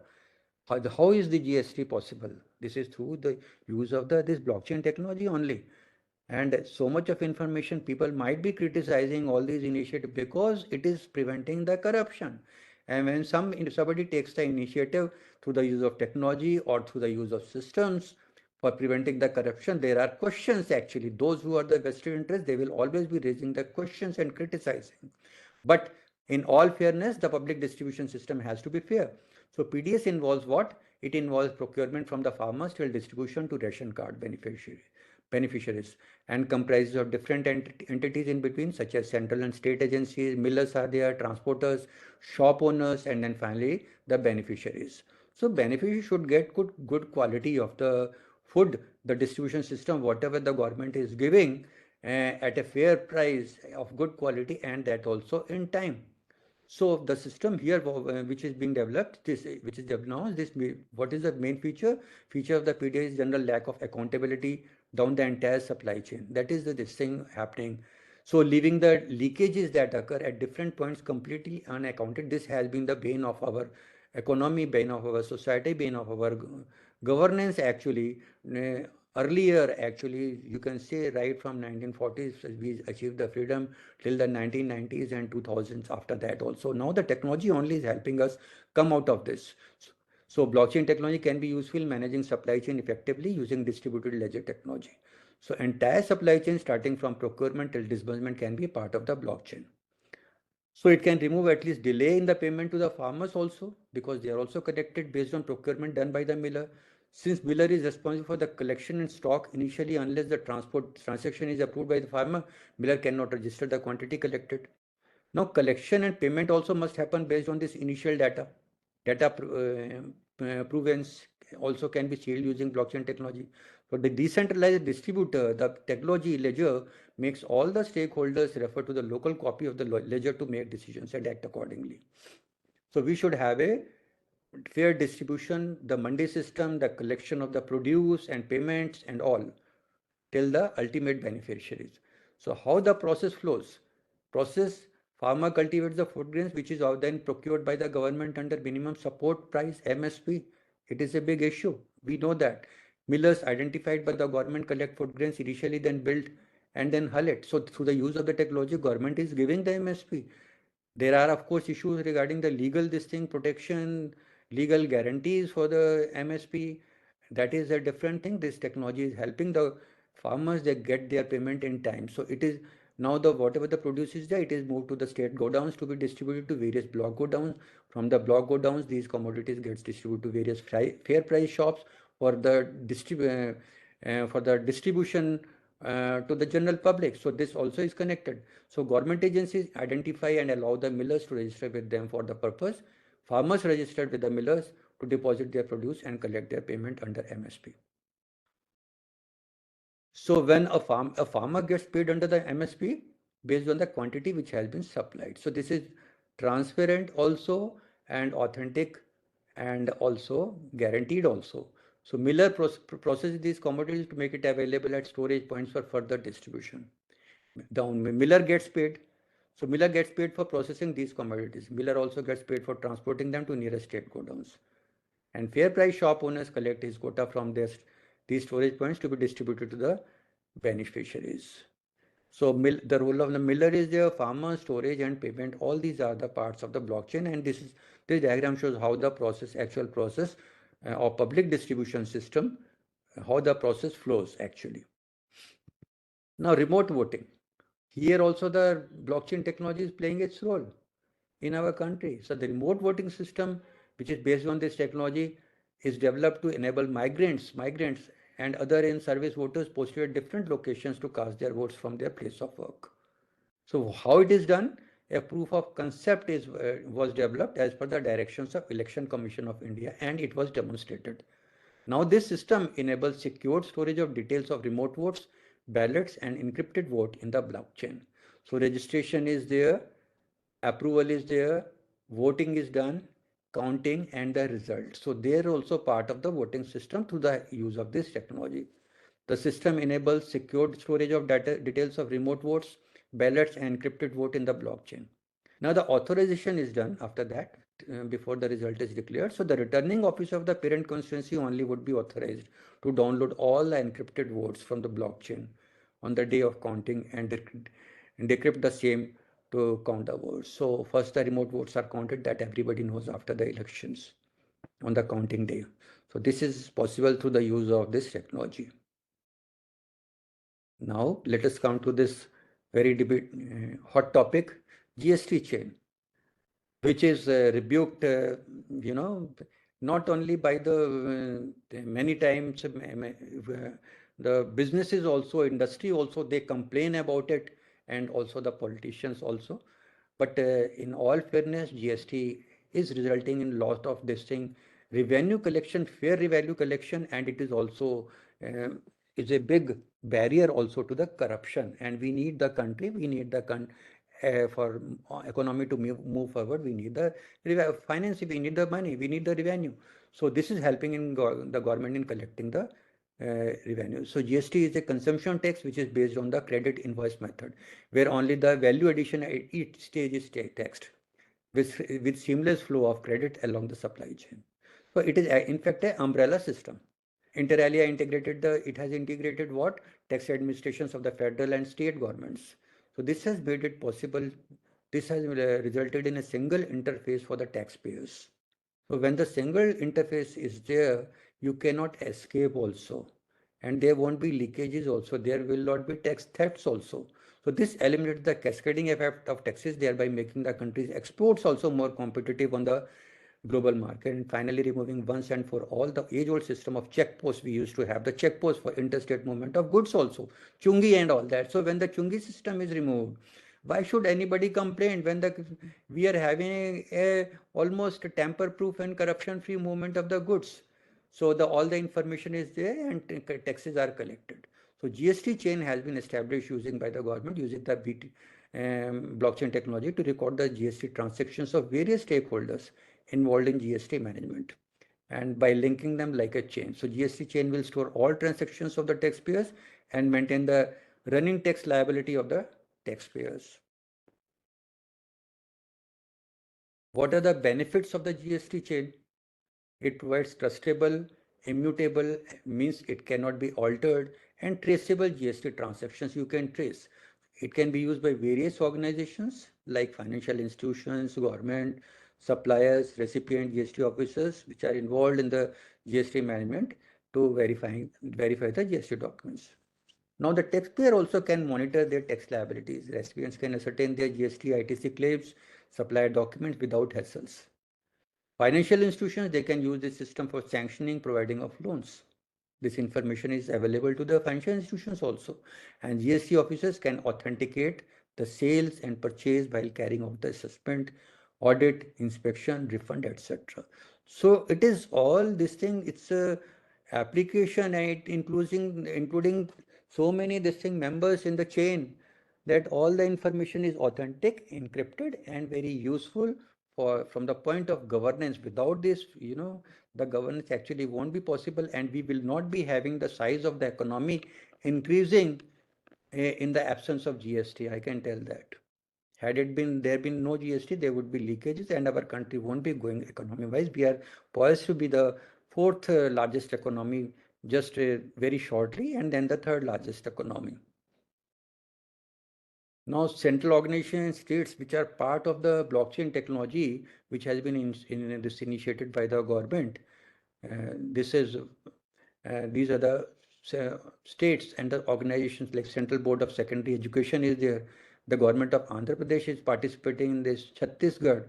How is the GST possible? This is through the use of this blockchain technology only. And so much of information, people might be criticizing all these initiatives because it is preventing the corruption. And when somebody takes the initiative through the use of technology or through the use of systems for preventing the corruption, there are questions actually. Those who are the vested interest, they will always be raising the questions and criticizing. But in all fairness, the public distribution system has to be fair. So PDS involves what? It involves procurement from the farmers till distribution to ration card beneficiaries, and comprises of different entities in between, such as central and state agencies, millers are there, transporters, shop owners, and then finally the beneficiaries. So beneficiary should get good quality of the food, the distribution system, whatever the government is giving at a fair price of good quality, and that also in time. So the system here which is being developed, this which is developed now, what is the main feature? Feature of the PDA is general lack of accountability down the entire supply chain. That is this thing happening. So leaving the leakages that occur at different points completely unaccounted. This has been the bane of our economy, bane of our society, bane of our governance actually. Earlier actually, you can say right from 1940s we achieved the freedom till the 1990s and 2000s after that also. Now the technology only is helping us come out of this. So blockchain technology can be useful in managing supply chain effectively using distributed ledger technology. So entire supply chain starting from procurement till disbursement can be part of the blockchain. So it can remove at least delay in the payment to the farmers also, because they are also connected based on procurement done by the miller. Since miller is responsible for the collection and stock initially, unless the transport transaction is approved by the farmer, miller cannot register the quantity collected. Now collection and payment also must happen based on this initial data. Data provenance also can be sealed using blockchain technology. For the decentralized distributor, the technology ledger makes all the stakeholders refer to the local copy of the ledger to make decisions and act accordingly. So we should have a fair distribution, the mandi system, the collection of the produce and payments and all till the ultimate beneficiaries. So how the process flows? Process, farmer cultivates the food grains which is then procured by the government under minimum support price MSP. It is a big issue. We know that. Millers identified by the government collect food grains initially, then build and then hull it. So through the use of the technology, government is giving the MSP. There are of course issues regarding the legal this thing protection, legal guarantees for the MSP. That is a different thing. This technology is helping the farmers, they get their payment in time. So it is now the whatever the produce is there, it is moved to the state godowns to be distributed to various block godowns. From the block godowns, these commodities gets distributed to various fair price shops for the distribution to the general public. So this also is connected. So government agencies identify and allow the millers to register with them for the purpose. Farmers registered with the millers to deposit their produce and collect their payment under MSP. So when a farmer gets paid under the MSP based on the quantity which has been supplied. So this is transparent also and authentic and also guaranteed also. So miller processes these commodities to make it available at storage points for further distribution. The miller gets paid. So miller gets paid for processing these commodities. Miller also gets paid for transporting them to nearest state godowns. And fair price shop owners collect his quota from these storage points to be distributed to the beneficiaries. So the role of the miller is there, farmer, storage and payment. All these are the parts of the blockchain, and this diagram shows how the actual process of public distribution system, how the process flows actually. Now remote voting. Here also the blockchain technology is playing its role in our country. So the remote voting system, which is based on this technology, is developed to enable migrants and other in-service voters posted at different locations to cast their votes from their place of work. So how it is done? A proof of concept was developed as per the directions of Election Commission of India, and it was demonstrated. Now this system enables secured storage of details of remote votes, ballots and encrypted vote in the blockchain. So registration is there, approval is there, voting is done, counting and the result. So they are also part of the voting system through the use of this technology. The system enables secured storage of details of remote votes, ballots and encrypted vote in the blockchain. Now the authorization is done after that, before the result is declared. So the returning officer of the parent constituency only would be authorized to download all the encrypted votes from the blockchain on the day of counting and decrypt the same to count the votes. So first the remote votes are counted, that everybody knows after the elections on the counting day. So this is possible through the use of this technology. Now let us come to this very hot topic, GST chain, which is rebuked, not only by the many times the businesses also, industry also, they complain about it, and also the politicians also. But in all fairness, GST is resulting in lot of this thing, revenue collection, fair revenue collection, and it is also is a big barrier also to the corruption. And we need the country, we need the for economy to move forward, we need the finance, we need the money, we need the revenue. So this is helping in the government in collecting the revenue. So GST is a consumption tax which is based on the credit invoice method, where only the value addition at each stage is taxed with seamless flow of credit along the supply chain. So it is in fact an umbrella system. Inter alia integrated it has integrated what? Tax administrations of the federal and state governments. So this has made it possible. This has resulted in a single interface for the taxpayers. So when the single interface is there, you cannot escape also. And there won't be leakages also. There will not be tax thefts also. So this eliminates the cascading effect of taxes, thereby making the country's exports also more competitive on the global market. And finally, removing once and for all the age-old system of check posts. We used to have the check posts for interstate movement of goods also, chungi and all that. So when the chungi system is removed, why should anybody complain when we are having a almost tamper-proof and corruption-free movement of the goods? So all the information is there and taxes are collected. So GST chain has been established using by the government using the blockchain technology to record the GST transactions of various stakeholders involved in GST management, and by linking them like a chain. So GST chain will store all transactions of the taxpayers and maintain the running tax liability of the taxpayers. What are the benefits of the GST chain? It provides trustable, immutable, means it cannot be altered, and traceable GST transactions you can trace. It can be used by various organizations like financial institutions, government, suppliers, recipient GST officers, which are involved in the GST management to verify the GST documents. Now, the taxpayer also can monitor their tax liabilities. Recipients can ascertain their GST ITC claims, supply documents without hassles. Financial institutions, they can use this system for sanctioning, providing of loans. This information is available to the financial institutions also. And GST officers can authenticate the sales and purchase while carrying out the assessment, audit, inspection, refund, etc. So it is all this thing, it's a application, and it including so many this thing members in the chain, that all the information is authentic, encrypted, and very useful from the point of governance. Without this, the governance actually won't be possible, and we will not be having the size of the economy increasing in the absence of GST. I can tell that. Had there been no GST, there would be leakages, and our country won't be going economy-wise. We are poised to be the fourth largest economy just very shortly, and then the third largest economy. Now, central organizations, states which are part of the blockchain technology, which has been initiated by the government, these are the states and the organizations like Central Board of Secondary Education is there. The government of Andhra Pradesh is participating in this. Chhattisgarh,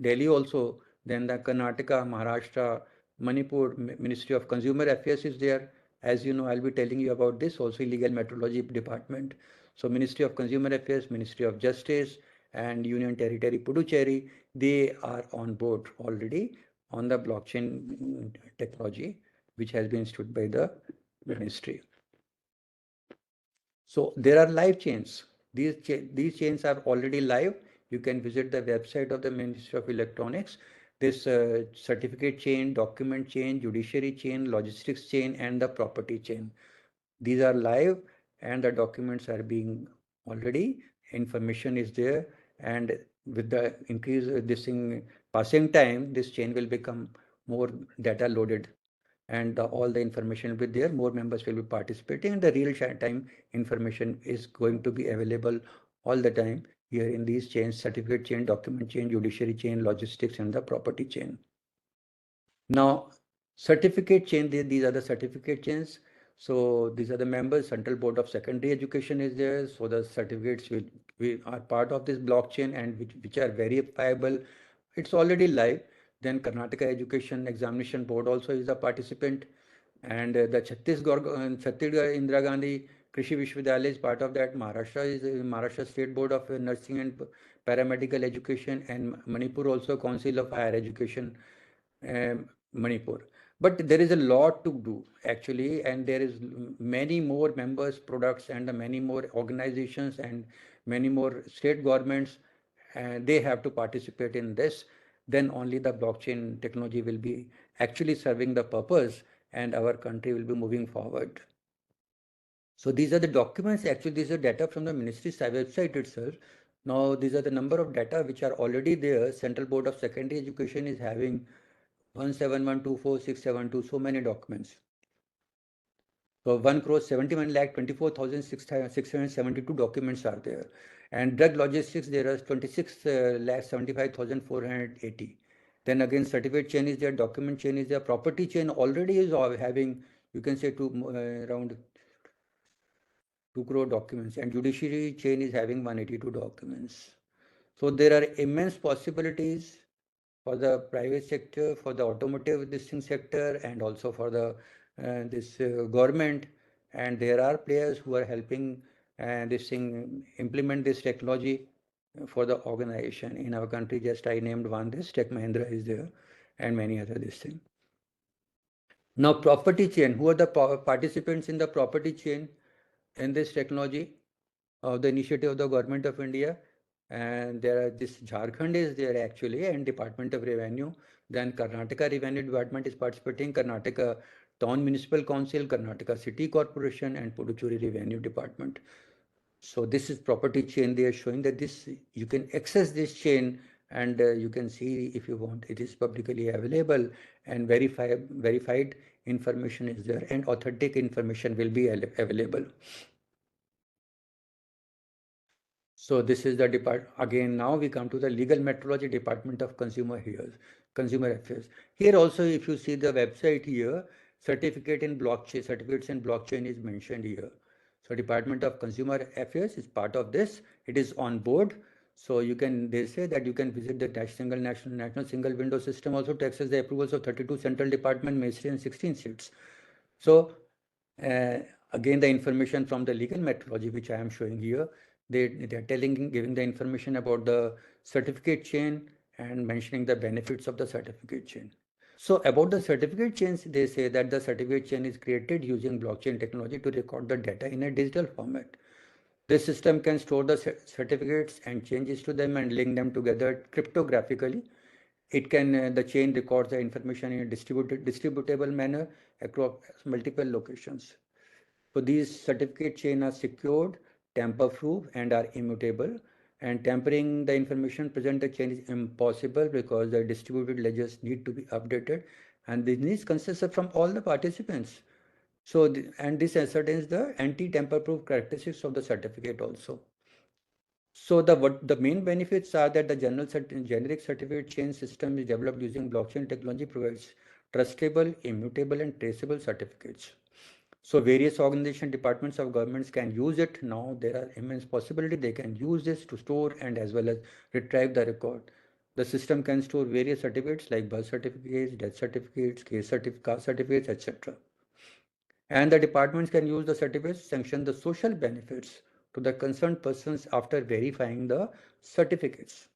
Delhi also, then the Karnataka, Maharashtra, Manipur, Ministry of Consumer Affairs is there. As you know, I'll be telling you about this, also Illegal Metrology Department. So Ministry of Consumer Affairs, Ministry of Justice, and Union Territory Puducherry, they are on board already on the blockchain technology, which has been issued by the ministry. So there are live chains. These chains are already live. You can visit the website of the Ministry of Electronics. This certificate chain, document chain, judiciary chain, logistics chain, and the property chain. These are live, and the documents are being already, information is there, and with the increase this thing passing time, this chain will become more data loaded, and all the information will be there, more members will be participating, and the real time information is going to be available all the time here in these chains: certificate chain, document chain, judiciary chain, logistics, and the property chain. Now, certificate chain, these are the certificate chains. So these are the members. Central Board of Secondary Education is there. So the certificates we are part of this blockchain, and which are verifiable. It's already live. Then Karnataka Education Examination Board also is a participant, and the Chhattisgarh Indira Gandhi Krishi Vishwavidyalaya is part of that. Maharashtra State Board of Nursing and Paramedical Education, and Manipur also Council of Higher Education. Manipur. But there is a lot to do actually, and there is many more members, products, and many more organizations and many more state governments, and they have to participate in this. Then only the blockchain technology will be actually serving the purpose, and our country will be moving forward. So these are the documents. Actually, these are data from the ministry's website itself. Now, these are the number of data which are already there. Central Board of Secondary Education is having 17124,672, so many documents. So 1 crore 71 lakh 24,672 documents are there. And drug logistics, there are 26 lakh 75,480. Then again, certificate chain is there, document chain is there, property chain already is having, you can say, around 2 crore documents, and judiciary chain is having 182 documents. So there are immense possibilities for the private sector, for the automotive sector, and also for the government. And there are players who are helping implement this technology for the organization in our country. Just I named one. This Tech Mahindra is there, and many other this thing. Now, property chain. Who are the participants in the property chain in this technology of the initiative of the Government of India? And there are this Jharkhand is there actually, and Department of Revenue. Then Karnataka Revenue Department is participating, Karnataka Town Municipal Council, Karnataka City Corporation, and Puducherry Revenue Department. So this is property chain. They are showing that this you can access this chain, and you can see if you want. It is publicly available, and verified information is there, and authentic information will be available. So this is the department. Again, now we come to the legal metrology department of consumer affairs. Here also, if you see the website here, certificates in blockchain is mentioned here. So Department of Consumer Affairs is part of this. It is on board. So they say that you can visit the national single window system also to access the approvals of 32 central department, ministry, and 16 seats. So again, the information from the legal methodology, which I am showing here, they are giving the information about the certificate chain and mentioning the benefits of the certificate chain. So about the certificate chains, they say that the certificate chain is created using blockchain technology to record the data in a digital format. This system can store the certificates and changes to them and link them together cryptographically. It can the chain records the information in a distributable manner across multiple locations. So these certificate chain are secured, tamper-proof, and are immutable. And tampering the information present the chain is impossible because the distributed ledgers need to be updated, and this needs consensus from all the participants. So and this ascertains the anti-tamper-proof characteristics of the certificate also. So the main benefits are that the generic certificate chain system is developed using blockchain technology, provides trustable, immutable, and traceable certificates. So various organization departments of governments can use it. Now there are immense possibility. They can use this to store and as well as retrieve the record. The system can store various certificates like birth certificates, death certificates, caste certificates, etc. And the departments can use the certificates to sanction the social benefits to the concerned persons after verifying the certificates.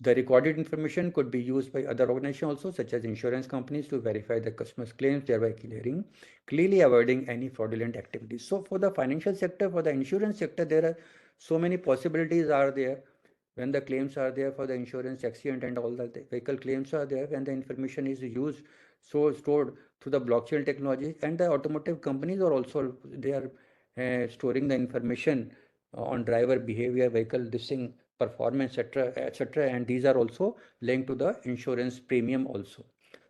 The recorded information could be used by other organizations also, such as insurance companies, to verify the customer's claims, thereby clearly avoiding any fraudulent activities. So for the financial sector, for the insurance sector, there are so many possibilities are there. When the claims are there for the insurance accident and all the vehicle claims are there, when the information is used, so stored through the blockchain technology, and the automotive companies are also, they are storing the information on driver behavior, vehicle performance, etc., and these are also linked to the insurance premium also.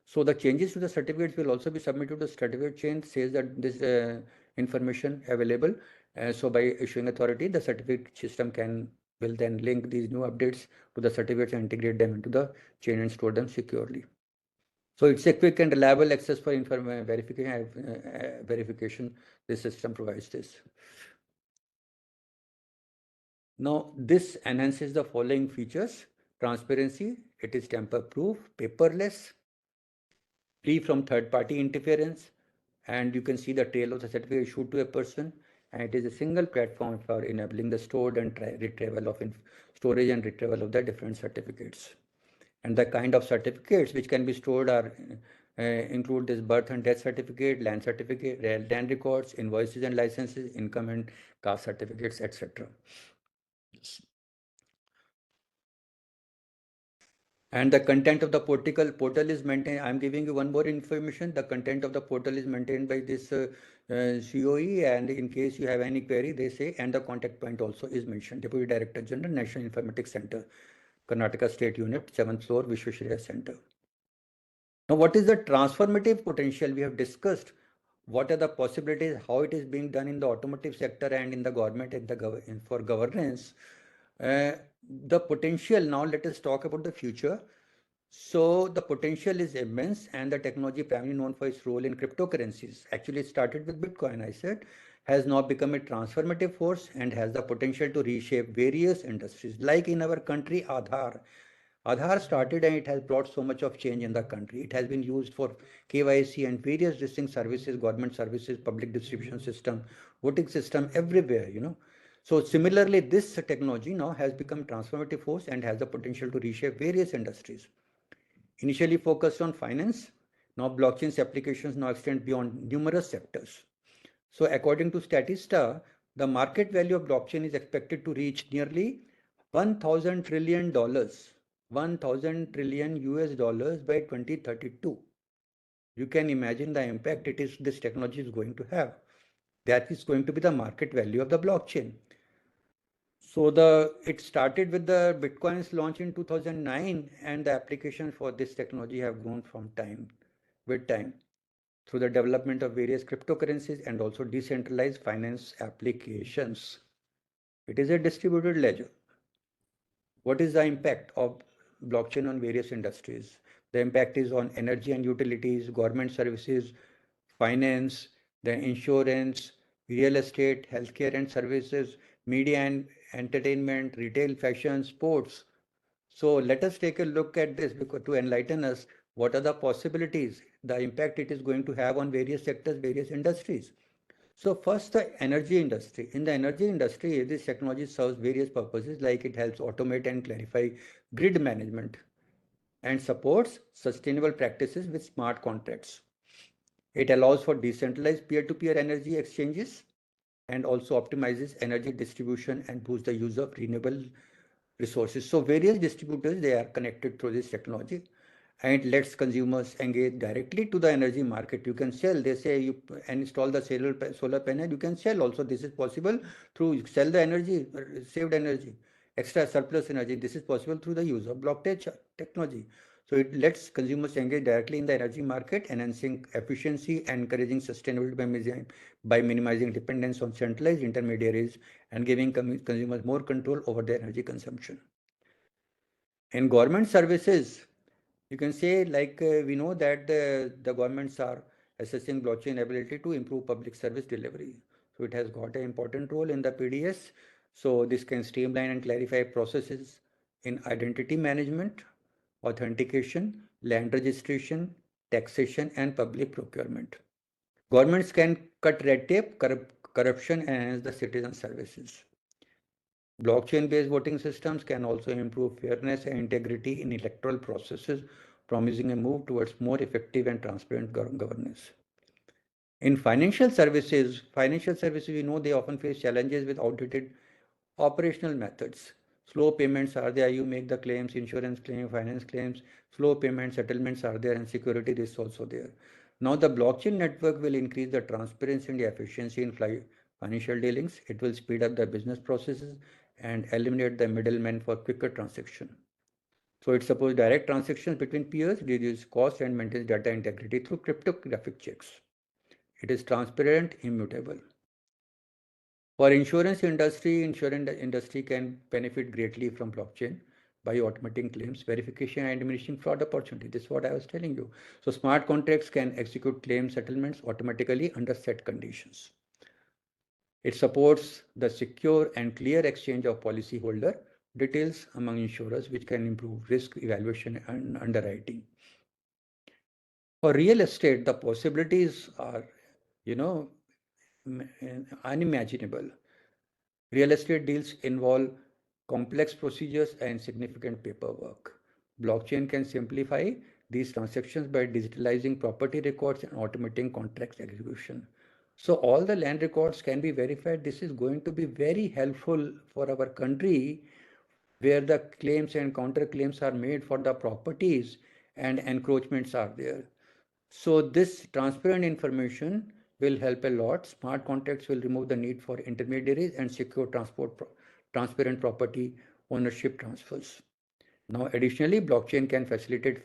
So the changes to the certificates will also be submitted to the certificate chain, says that this information available. So by issuing authority, the certificate system will then link these new updates to the certificates and integrate them into the chain and store them securely. So it's a quick and reliable access for verification. This system provides this. Now, this enhances the following features: transparency, it is tamper-proof, paperless, free from third-party interference, and you can see the trail of the certificate issued to a person, and it is a single platform for enabling the storage and retrieval of the different certificates. And the kind of certificates which can be stored are include this birth and death certificate, land records, invoices and licenses, income and caste certificates, etc. And the content of the portal is maintained. I'm giving you one more information. The content of the portal is maintained by this COE, and in case you have any query, they say, and the contact point also is mentioned. Deputy Director General, National Informatics Center, Karnataka State Unit, 7th floor, Vishwashraya Center. Now, what is the transformative potential? We have discussed what are the possibilities, how it is being done in the automotive sector and in the government and for governance. The potential, now let us talk about the future. So the potential is immense, and the technology primarily known for its role in cryptocurrencies. Actually, it started with Bitcoin, I said, has now become a transformative force and has the potential to reshape various industries. Like in our country, Aadhaar started and it has brought so much of change in the country. It has been used for KYC and various distinct services, government services, public distribution system, voting system, everywhere, you know. So similarly, this technology now has become transformative force and has the potential to reshape various industries. Initially focused on finance, now blockchain's applications now extend beyond numerous sectors. So according to Statista, the market value of blockchain is expected to reach nearly $1,000 trillion, 1,000 trillion US dollars by 2032. You can imagine the impact this technology is going to have. That is going to be the market value of the blockchain. So it started with the Bitcoin's launch in 2009, and the applications for this technology have grown from time with time through the development of various cryptocurrencies and also decentralized finance applications. It is a distributed ledger. What is the impact of blockchain on various industries? The impact is on energy and utilities, government services, finance, the insurance, real estate, healthcare and services, media and entertainment, retail, fashion, sports. So let us take a look at this because to enlighten us, what are the possibilities, the impact it is going to have on various sectors, various industries. So first, the energy industry. In the energy industry, this technology serves various purposes, like it helps automate and clarify grid management and supports sustainable practices with smart contracts. It allows for decentralized peer-to-peer energy exchanges and also optimizes energy distribution and boosts the use of renewable resources. So various distributors, they are connected through this technology, and it lets consumers engage directly to the energy market. You can sell, they say you install the solar panel, you can sell also. This is possible through sell the energy, saved energy, extra surplus energy. This is possible through the use of blockchain technology. So it lets consumers engage directly in the energy market, enhancing efficiency and encouraging sustainability by minimizing dependence on centralized intermediaries and giving consumers more control over their energy consumption. In government services, you can say like we know that the governments are assessing blockchain ability to improve public service delivery. So it has got an important role in the PDS. So this can streamline and clarify processes in identity management, authentication, land registration, taxation, and public procurement. Governments can cut red tape, corruption, and enhance the citizen services. Blockchain-based voting systems can also improve fairness and integrity in electoral processes, promising a move towards more effective and transparent governance. In financial services, we know they often face challenges with outdated operational methods. Slow payments are there, you make the claims, insurance claim, finance claims, slow payment settlements are there, and security risks also there. Now the blockchain network will increase the transparency and the efficiency in financial dealings. It will speed up the business processes and eliminate the middlemen for quicker transaction. So it supports direct transactions between peers, reduces cost and maintains data integrity through cryptographic checks. It is transparent, immutable. For insurance industry can benefit greatly from blockchain by automating claims verification and diminishing fraud opportunity. This is what I was telling you. So smart contracts can execute claim settlements automatically under set conditions. It supports the secure and clear exchange of policyholder details among insurers, which can improve risk evaluation and underwriting. For real estate, the possibilities are, unimaginable. Real estate deals involve complex procedures and significant paperwork. Blockchain can simplify these transactions by digitalizing property records and automating contract execution. So all the land records can be verified. This is going to be very helpful for our country where the claims and counterclaims are made for the properties and encroachments are there. So this transparent information will help a lot. Smart contracts will remove the need for intermediaries and secure transparent property ownership transfers. Now, additionally, blockchain can facilitate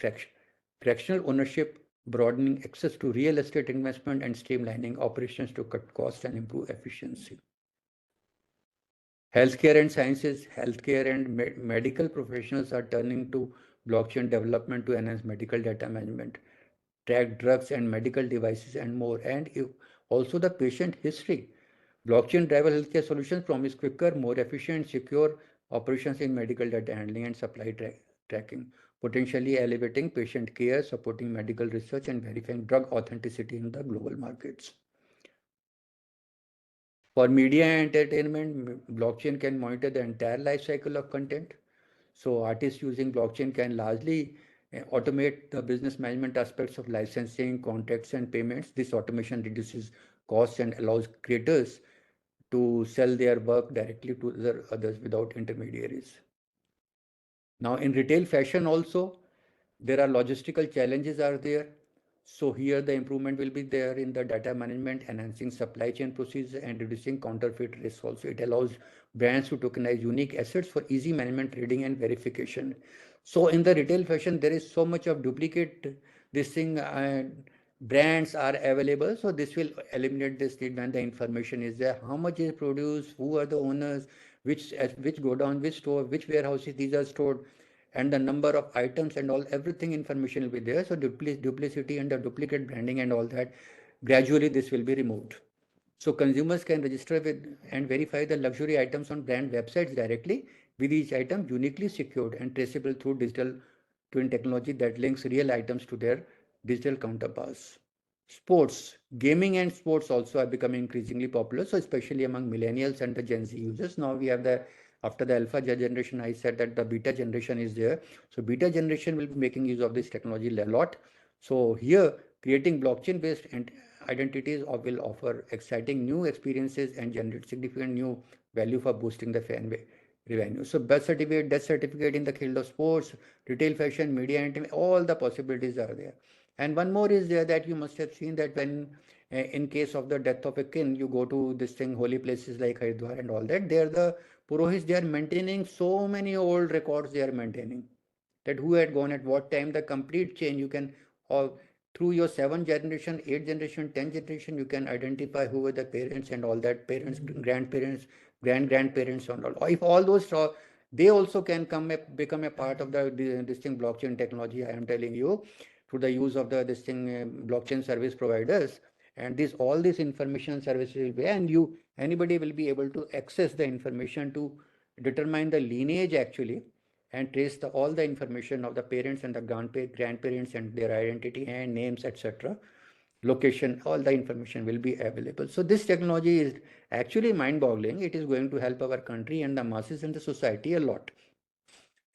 fractional ownership, broadening access to real estate investment and streamlining operations to cut costs and improve efficiency. Healthcare and sciences, healthcare and medical professionals are turning to blockchain development to enhance medical data management, track drugs and medical devices and more, and also the patient history. Blockchain-driven healthcare solutions promise quicker, more efficient, secure operations in medical data handling and supply tracking, potentially elevating patient care, supporting medical research, and verifying drug authenticity in the global markets. For media and entertainment, blockchain can monitor the entire life cycle of content. So artists using blockchain can largely automate the business management aspects of licensing, contracts, and payments. This automation reduces costs and allows creators to sell their work directly to others without intermediaries. Now in retail fashion also, there are logistical challenges are there. So here the improvement will be there in the data management, enhancing supply chain procedures and reducing counterfeit risk also. It allows brands to tokenize unique assets for easy management, trading and verification. So in the retail fashion, there is so much of duplicate this thing brands are available. So this will eliminate this need when the information is there. How much is produced, who are the owners, which godown, which store, which warehouses these are stored, and the number of items and all, everything information will be there. So duplicity and the duplicate branding and all that, gradually this will be removed. So consumers can register with and verify the luxury items on brand websites directly, with each item uniquely secured and traceable through digital twin technology that links real items to their digital counterparts. Sports, gaming and sports also are becoming increasingly popular, so especially among millennials and the Gen Z users. Now we have after the alpha generation, I said that the beta generation is there. So beta generation will be making use of this technology a lot. So here, creating blockchain-based identities will offer exciting new experiences and generate significant new value for boosting the fan revenue. So birth certificate, death certificate in the field of sports, retail fashion, media, and all the possibilities are there. And one more is there that you must have seen that when in case of the death of a kin, you go to this thing, holy places like Haridwar and all that, there the Purohits, they are maintaining so many old records they are maintaining, that who had gone at what time, the complete chain you can, or through your 7th generation, 8th generation, 10th generation, you can identify who were the parents and all that, parents, grandparents, grandparents and all. If all those, they also can become a part of this thing blockchain technology, I am telling you, through the use of this thing blockchain service providers. And all this information services will be, and anybody will be able to access the information to determine the lineage actually, and trace all the information of the parents and the grandparents and their identity and names, etc. Location, all the information will be available. So this technology is actually mind-boggling. It is going to help our country and the masses and the society a lot.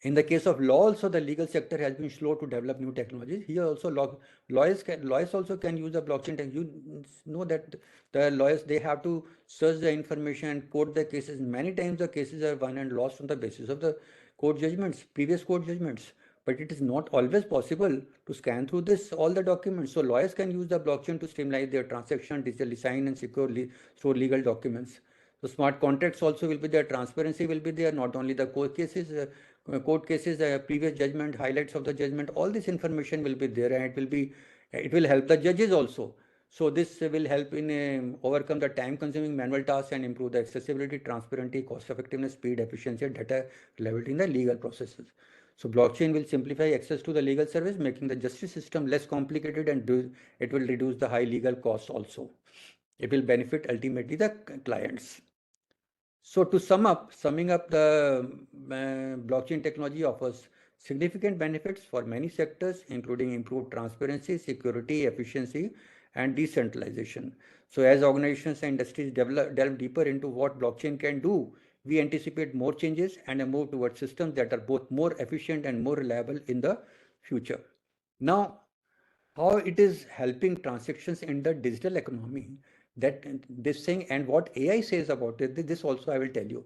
In the case of law also, the legal sector has been slow to develop new technologies. Here also lawyers also can use the blockchain tech. You know that the lawyers, they have to search the information and quote the cases. Many times the cases are won and lost on the basis of the court judgments, previous court judgments. But it is not always possible to scan through all the documents. So lawyers can use the blockchain to streamline their transaction, digitally sign and securely store legal documents. So smart contracts also will be there, transparency will be there, not only the court cases, previous judgment, highlights of the judgment, all this information will be there, and it will help the judges also. So this will help in overcome the time-consuming manual tasks and improve the accessibility, transparency, cost-effectiveness, speed, efficiency, and data reliability in the legal processes. So blockchain will simplify access to the legal service, making the justice system less complicated, and it will reduce the high legal costs also. It will benefit ultimately the clients. So to summing up, the blockchain technology offers significant benefits for many sectors, including improved transparency, security, efficiency, and decentralization. So as organizations and industries delve deeper into what blockchain can do, we anticipate more changes and a move towards systems that are both more efficient and more reliable in the future. Now, how it is helping transactions in the digital economy, that this thing and what AI says about it, this also I will tell you.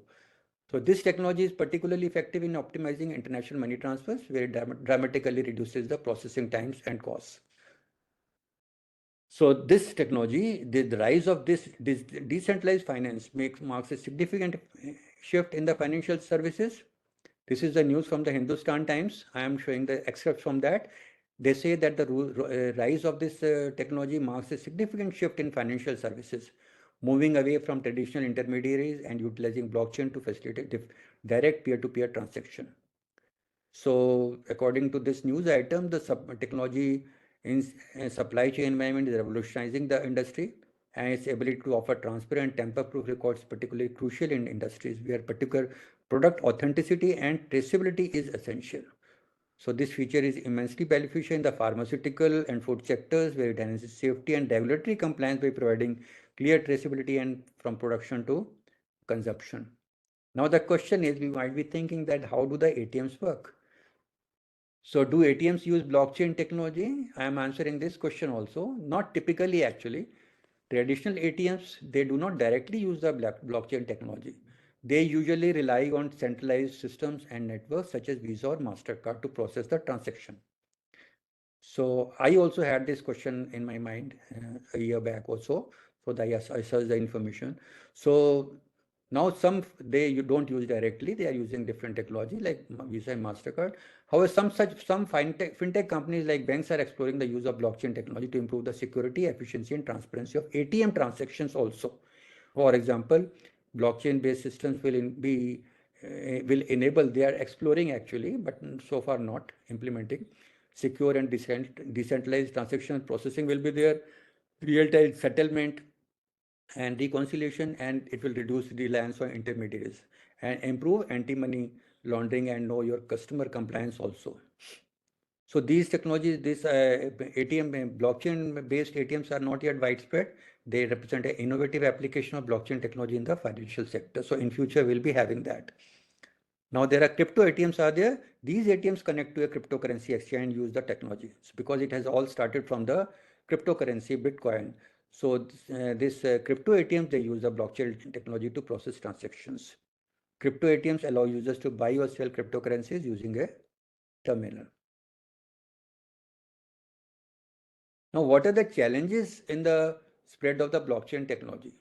So this technology is particularly effective in optimizing international money transfers, where it dramatically reduces the processing times and costs. So this technology, the rise of this decentralized finance marks a significant shift in the financial services. This is the news from the Hindustan Times. I am showing the excerpts from that. They say that the rise of this technology marks a significant shift in financial services, moving away from traditional intermediaries and utilizing blockchain to facilitate direct peer-to-peer transaction. So according to this news item, the technology in supply chain management is revolutionizing the industry, and its ability to offer transparent tamper-proof records is particularly crucial in industries where particular product authenticity and traceability is essential. So this feature is immensely beneficial in the pharmaceutical and food sectors, where it enhances safety and regulatory compliance by providing clear traceability and from production to consumption. Now the question is, we might be thinking that how do the ATMs work? So do ATMs use blockchain technology? I am answering this question also. Not typically actually. Traditional ATMs, they do not directly use the blockchain technology. They usually rely on centralized systems and networks such as Visa or MasterCard to process the transaction. So I also had this question in my mind a year back or so. So I searched the information. So now you don't use directly, they are using different technology like Visa and MasterCard. However, some fintech companies like banks are exploring the use of blockchain technology to improve the security, efficiency, and transparency of ATM transactions also. For example, blockchain-based systems will enable, they are exploring actually, but so far not implementing, secure and decentralized transaction processing will be there, real-time settlement and reconciliation, and it will reduce reliance on intermediaries and improve anti-money laundering and know your customer compliance also. So these technologies, this blockchain-based ATMs are not yet widespread. They represent an innovative application of blockchain technology in the financial sector. So in future, we'll be having that. Now there are crypto ATMs are there. These ATMs connect to a cryptocurrency exchange and use the technology. It's because it has all started from the cryptocurrency Bitcoin. So this crypto ATMs, they use the blockchain technology to process transactions. Crypto ATMs allow users to buy or sell cryptocurrencies using a terminal. Now, what are the challenges in the spread of the blockchain technology?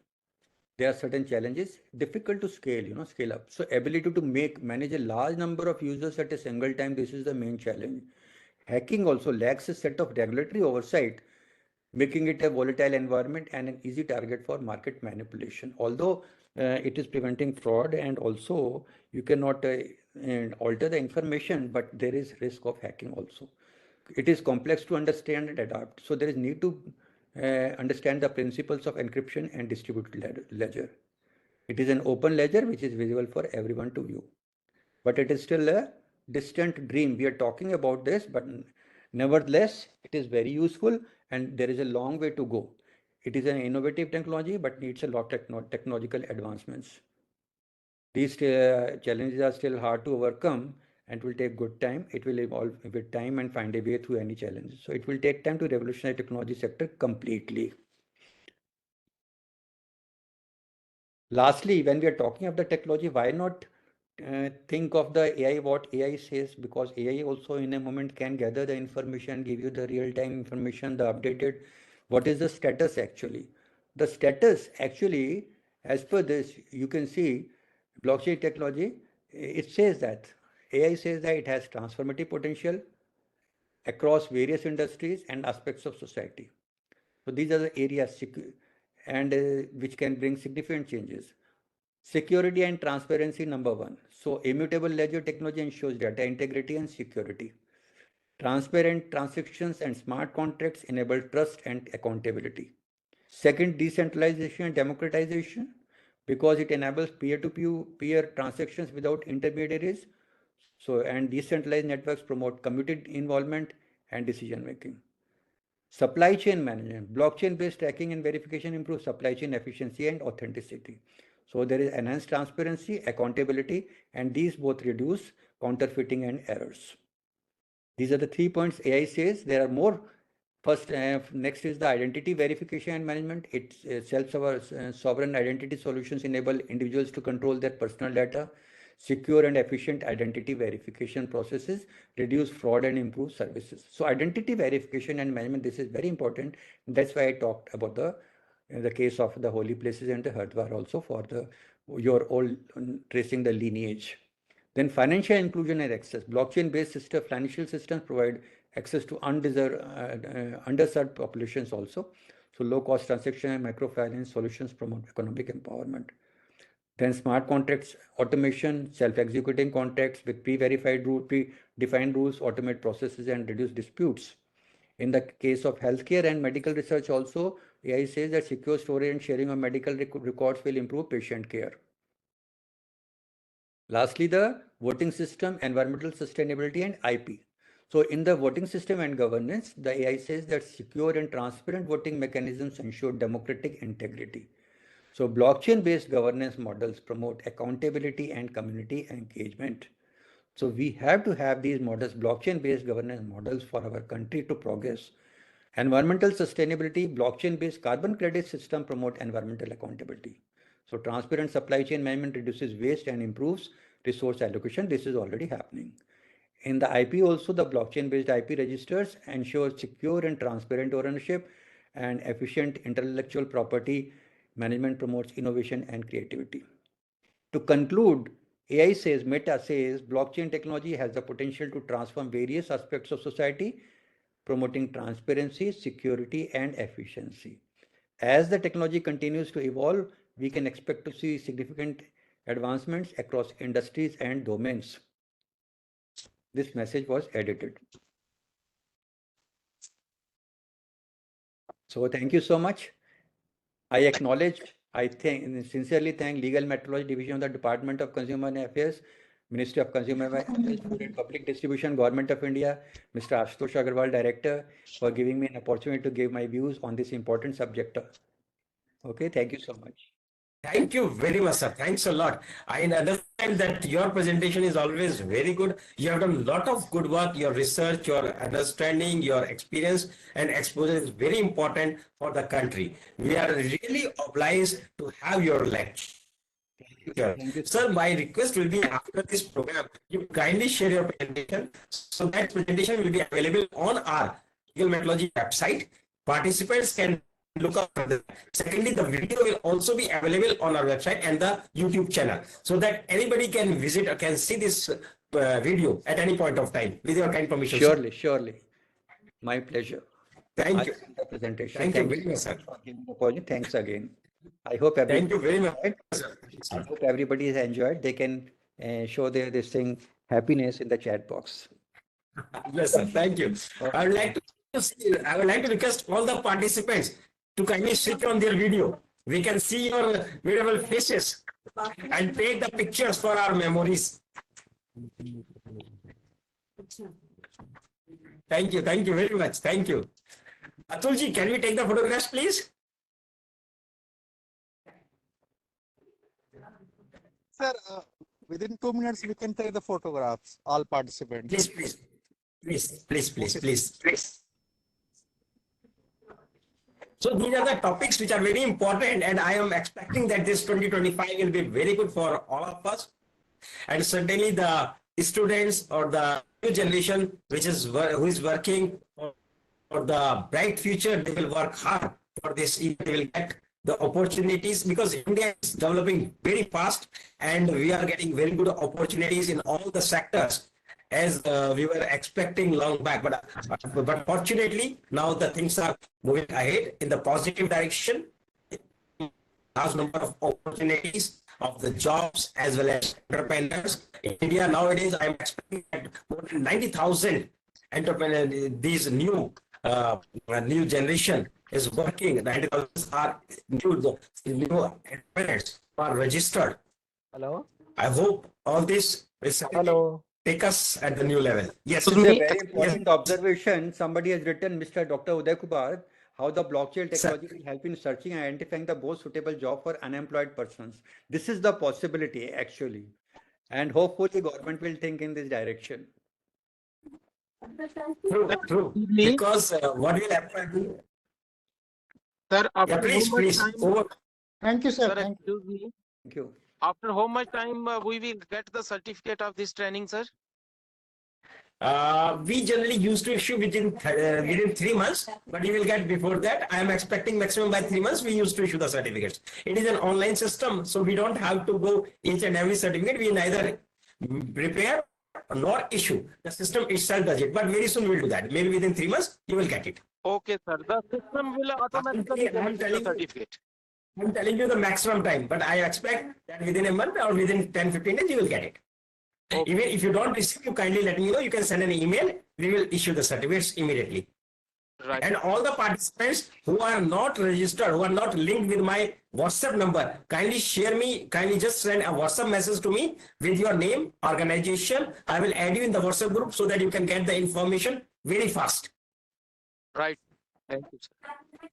There are certain challenges, difficult to scale up. So ability to manage a large number of users at a single time, this is the main challenge. Hacking also lacks a set of regulatory oversight, making it a volatile environment and an easy target for market manipulation. Although it is preventing fraud, and also you cannot alter the information, but there is risk of hacking also. It is complex to understand and adapt. So there is need to understand the principles of encryption and distributed ledger. It is an open ledger which is visible for everyone to view. But it is still a distant dream. We are talking about this, but nevertheless, it is very useful and there is a long way to go. It is an innovative technology, but needs a lot of technological advancements. These challenges are still hard to overcome and will take good time. It will evolve with time and find a way through any challenges. So it will take time to revolutionize the technology sector completely. Lastly, when we are talking of the technology, why not think of the AI, what AI says, because AI also in a moment can gather the information, give you the real-time information, the updated, what is the status actually. The status actually, as per this, you can see blockchain technology, it says that, AI says that it has transformative potential across various industries and aspects of society. So these are the areas and which can bring significant changes. Security and transparency, number one. So immutable ledger technology ensures data integrity and security. Transparent transactions and smart contracts enable trust and accountability. Second, decentralization and democratization, because it enables peer-to-peer transactions without intermediaries. So, and decentralized networks promote community involvement and decision making. Supply chain management, blockchain-based tracking and verification improves supply chain efficiency and authenticity. So there is enhanced transparency, accountability, and these both reduce counterfeiting and errors. These are the 3 points AI says. There are more. First, next is the identity verification and management. It sovereign identity solutions enable individuals to control their personal data. Secure and efficient identity verification processes reduce fraud and improve services. So identity verification and management, this is very important. That's why I talked about the case of the holy places and the Hardwar also for your all tracing the lineage. Then financial inclusion and access. Blockchain-based system, financial systems provide access to underserved populations also. So low-cost transaction and microfinance solutions promote economic empowerment. Then smart contracts, automation, self-executing contracts with predefined rules, automate processes and reduce disputes. In the case of healthcare and medical research also, AI says that secure storage and sharing of medical records will improve patient care. Lastly, the voting system, environmental sustainability, and IP. So in the voting system and governance, the AI says that secure and transparent voting mechanisms ensure democratic integrity. So blockchain-based governance models promote accountability and community engagement. So we have to have these models, blockchain-based governance models for our country to progress. Environmental sustainability, blockchain-based carbon credit system promote environmental accountability. So transparent supply chain management reduces waste and improves resource allocation. This is already happening. In the IP also, the blockchain-based IP registers ensure secure and transparent ownership, and efficient intellectual property management promotes innovation and creativity. To conclude, AI says, Meta says, blockchain technology has the potential to transform various aspects of society, promoting transparency, security, and efficiency. As the technology continues to evolve, we can expect to see significant advancements across industries and domains. This message was edited. So thank you so much. I acknowledge, sincerely thank Legal Metrology Division of the Department of Consumer Affairs, Ministry of Consumer Affairs, Food and Public Distribution, Government of India, Mr. Ashutosh Agarwal, Director, for giving me an opportunity to give my views on this important subject. Okay, thank you so much. Thank you very much, sir. Thanks a lot. I understand that your presentation is always very good. You have done a lot of good work. Your research, your understanding, your experience and exposure is very important for the country. We are really obliged to have your lecture. Thank you. Sir, my request will be after this program, you kindly share your presentation. So that presentation will be available on our Legal Metrology website. Participants can look up for that. Secondly, the video will also be available on our website and the YouTube channel, so that anybody can visit or can see this video at any point of time with your kind permission. Surely, surely. My pleasure. Thank you. The presentation. Thank you very much, sir. For giving the opportunity. Thanks again. I hope Thank you very much. I hope everybody has enjoyed. They can show this thing happiness in the chat box. Yes, sir. Thank you. I would like to request all the participants to kindly switch on their video. We can see your beautiful faces and take the pictures for our memories. Thank you very much. Thank you. Atulji, can we take the photographs, please? Sir, within 2 minutes, we can take the photographs, all participants. Please. So these are the topics which are very important, and I am expecting that this 2025 will be very good for all of us. And certainly the students or the new generation who is working for the bright future, they will work hard for this. They will get the opportunities, because India is developing very fast and we are getting very good opportunities in all the sectors as we were expecting long back. But fortunately, now the things are moving ahead in the positive direction. Large number of opportunities of the jobs as well as entrepreneurs. In India nowadays, I'm expecting that more than 90,000 entrepreneurs, these new generation is working. 90,000 are new entrepreneurs who are registered. Hello. I hope all this will take us at the new level. Yes. It's a very important observation. Somebody has written, Mr. Dr. Uday Kumar, how the blockchain technology will help in searching and identifying the most suitable job for unemployed persons. This is the possibility actually. And hopefully government will think in this direction. True. Me, Because what will happen? sir, after Yeah, please, how much please. time, Over. Thank you, sir. sir, Thank you. excuse me, Thank you. after how much time we will get the certificate of this training, sir? We generally used to issue within 3 months, but you will get before that. I am expecting maximum by 3 months. We used to issue the certificates. It is an online system, so we don't have to go each and every certificate. We neither prepare nor issue. The system itself does it. But very soon we'll do that. Maybe within 3 months you will get it. Okay, sir. The system will automatically I'm generate the telling you. certificate. I'm telling you the maximum time, but I expect that within a month or within 10-15 days you will get it. Okay. Even if you don't receive, you kindly let me know. You can send an email. We will issue the certificates immediately. Right. And all the participants who are not registered, who are not linked with my WhatsApp number, kindly just send a WhatsApp message to me with your name, organization. I will add you in the WhatsApp group so that you can get the information very fast. Right. Thank you, sir.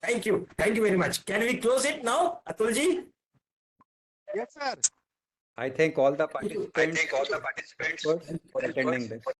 Thank you. Thank you very much. Can we close it now, Atulji? Yes, sir. I thank all the participants for attending this.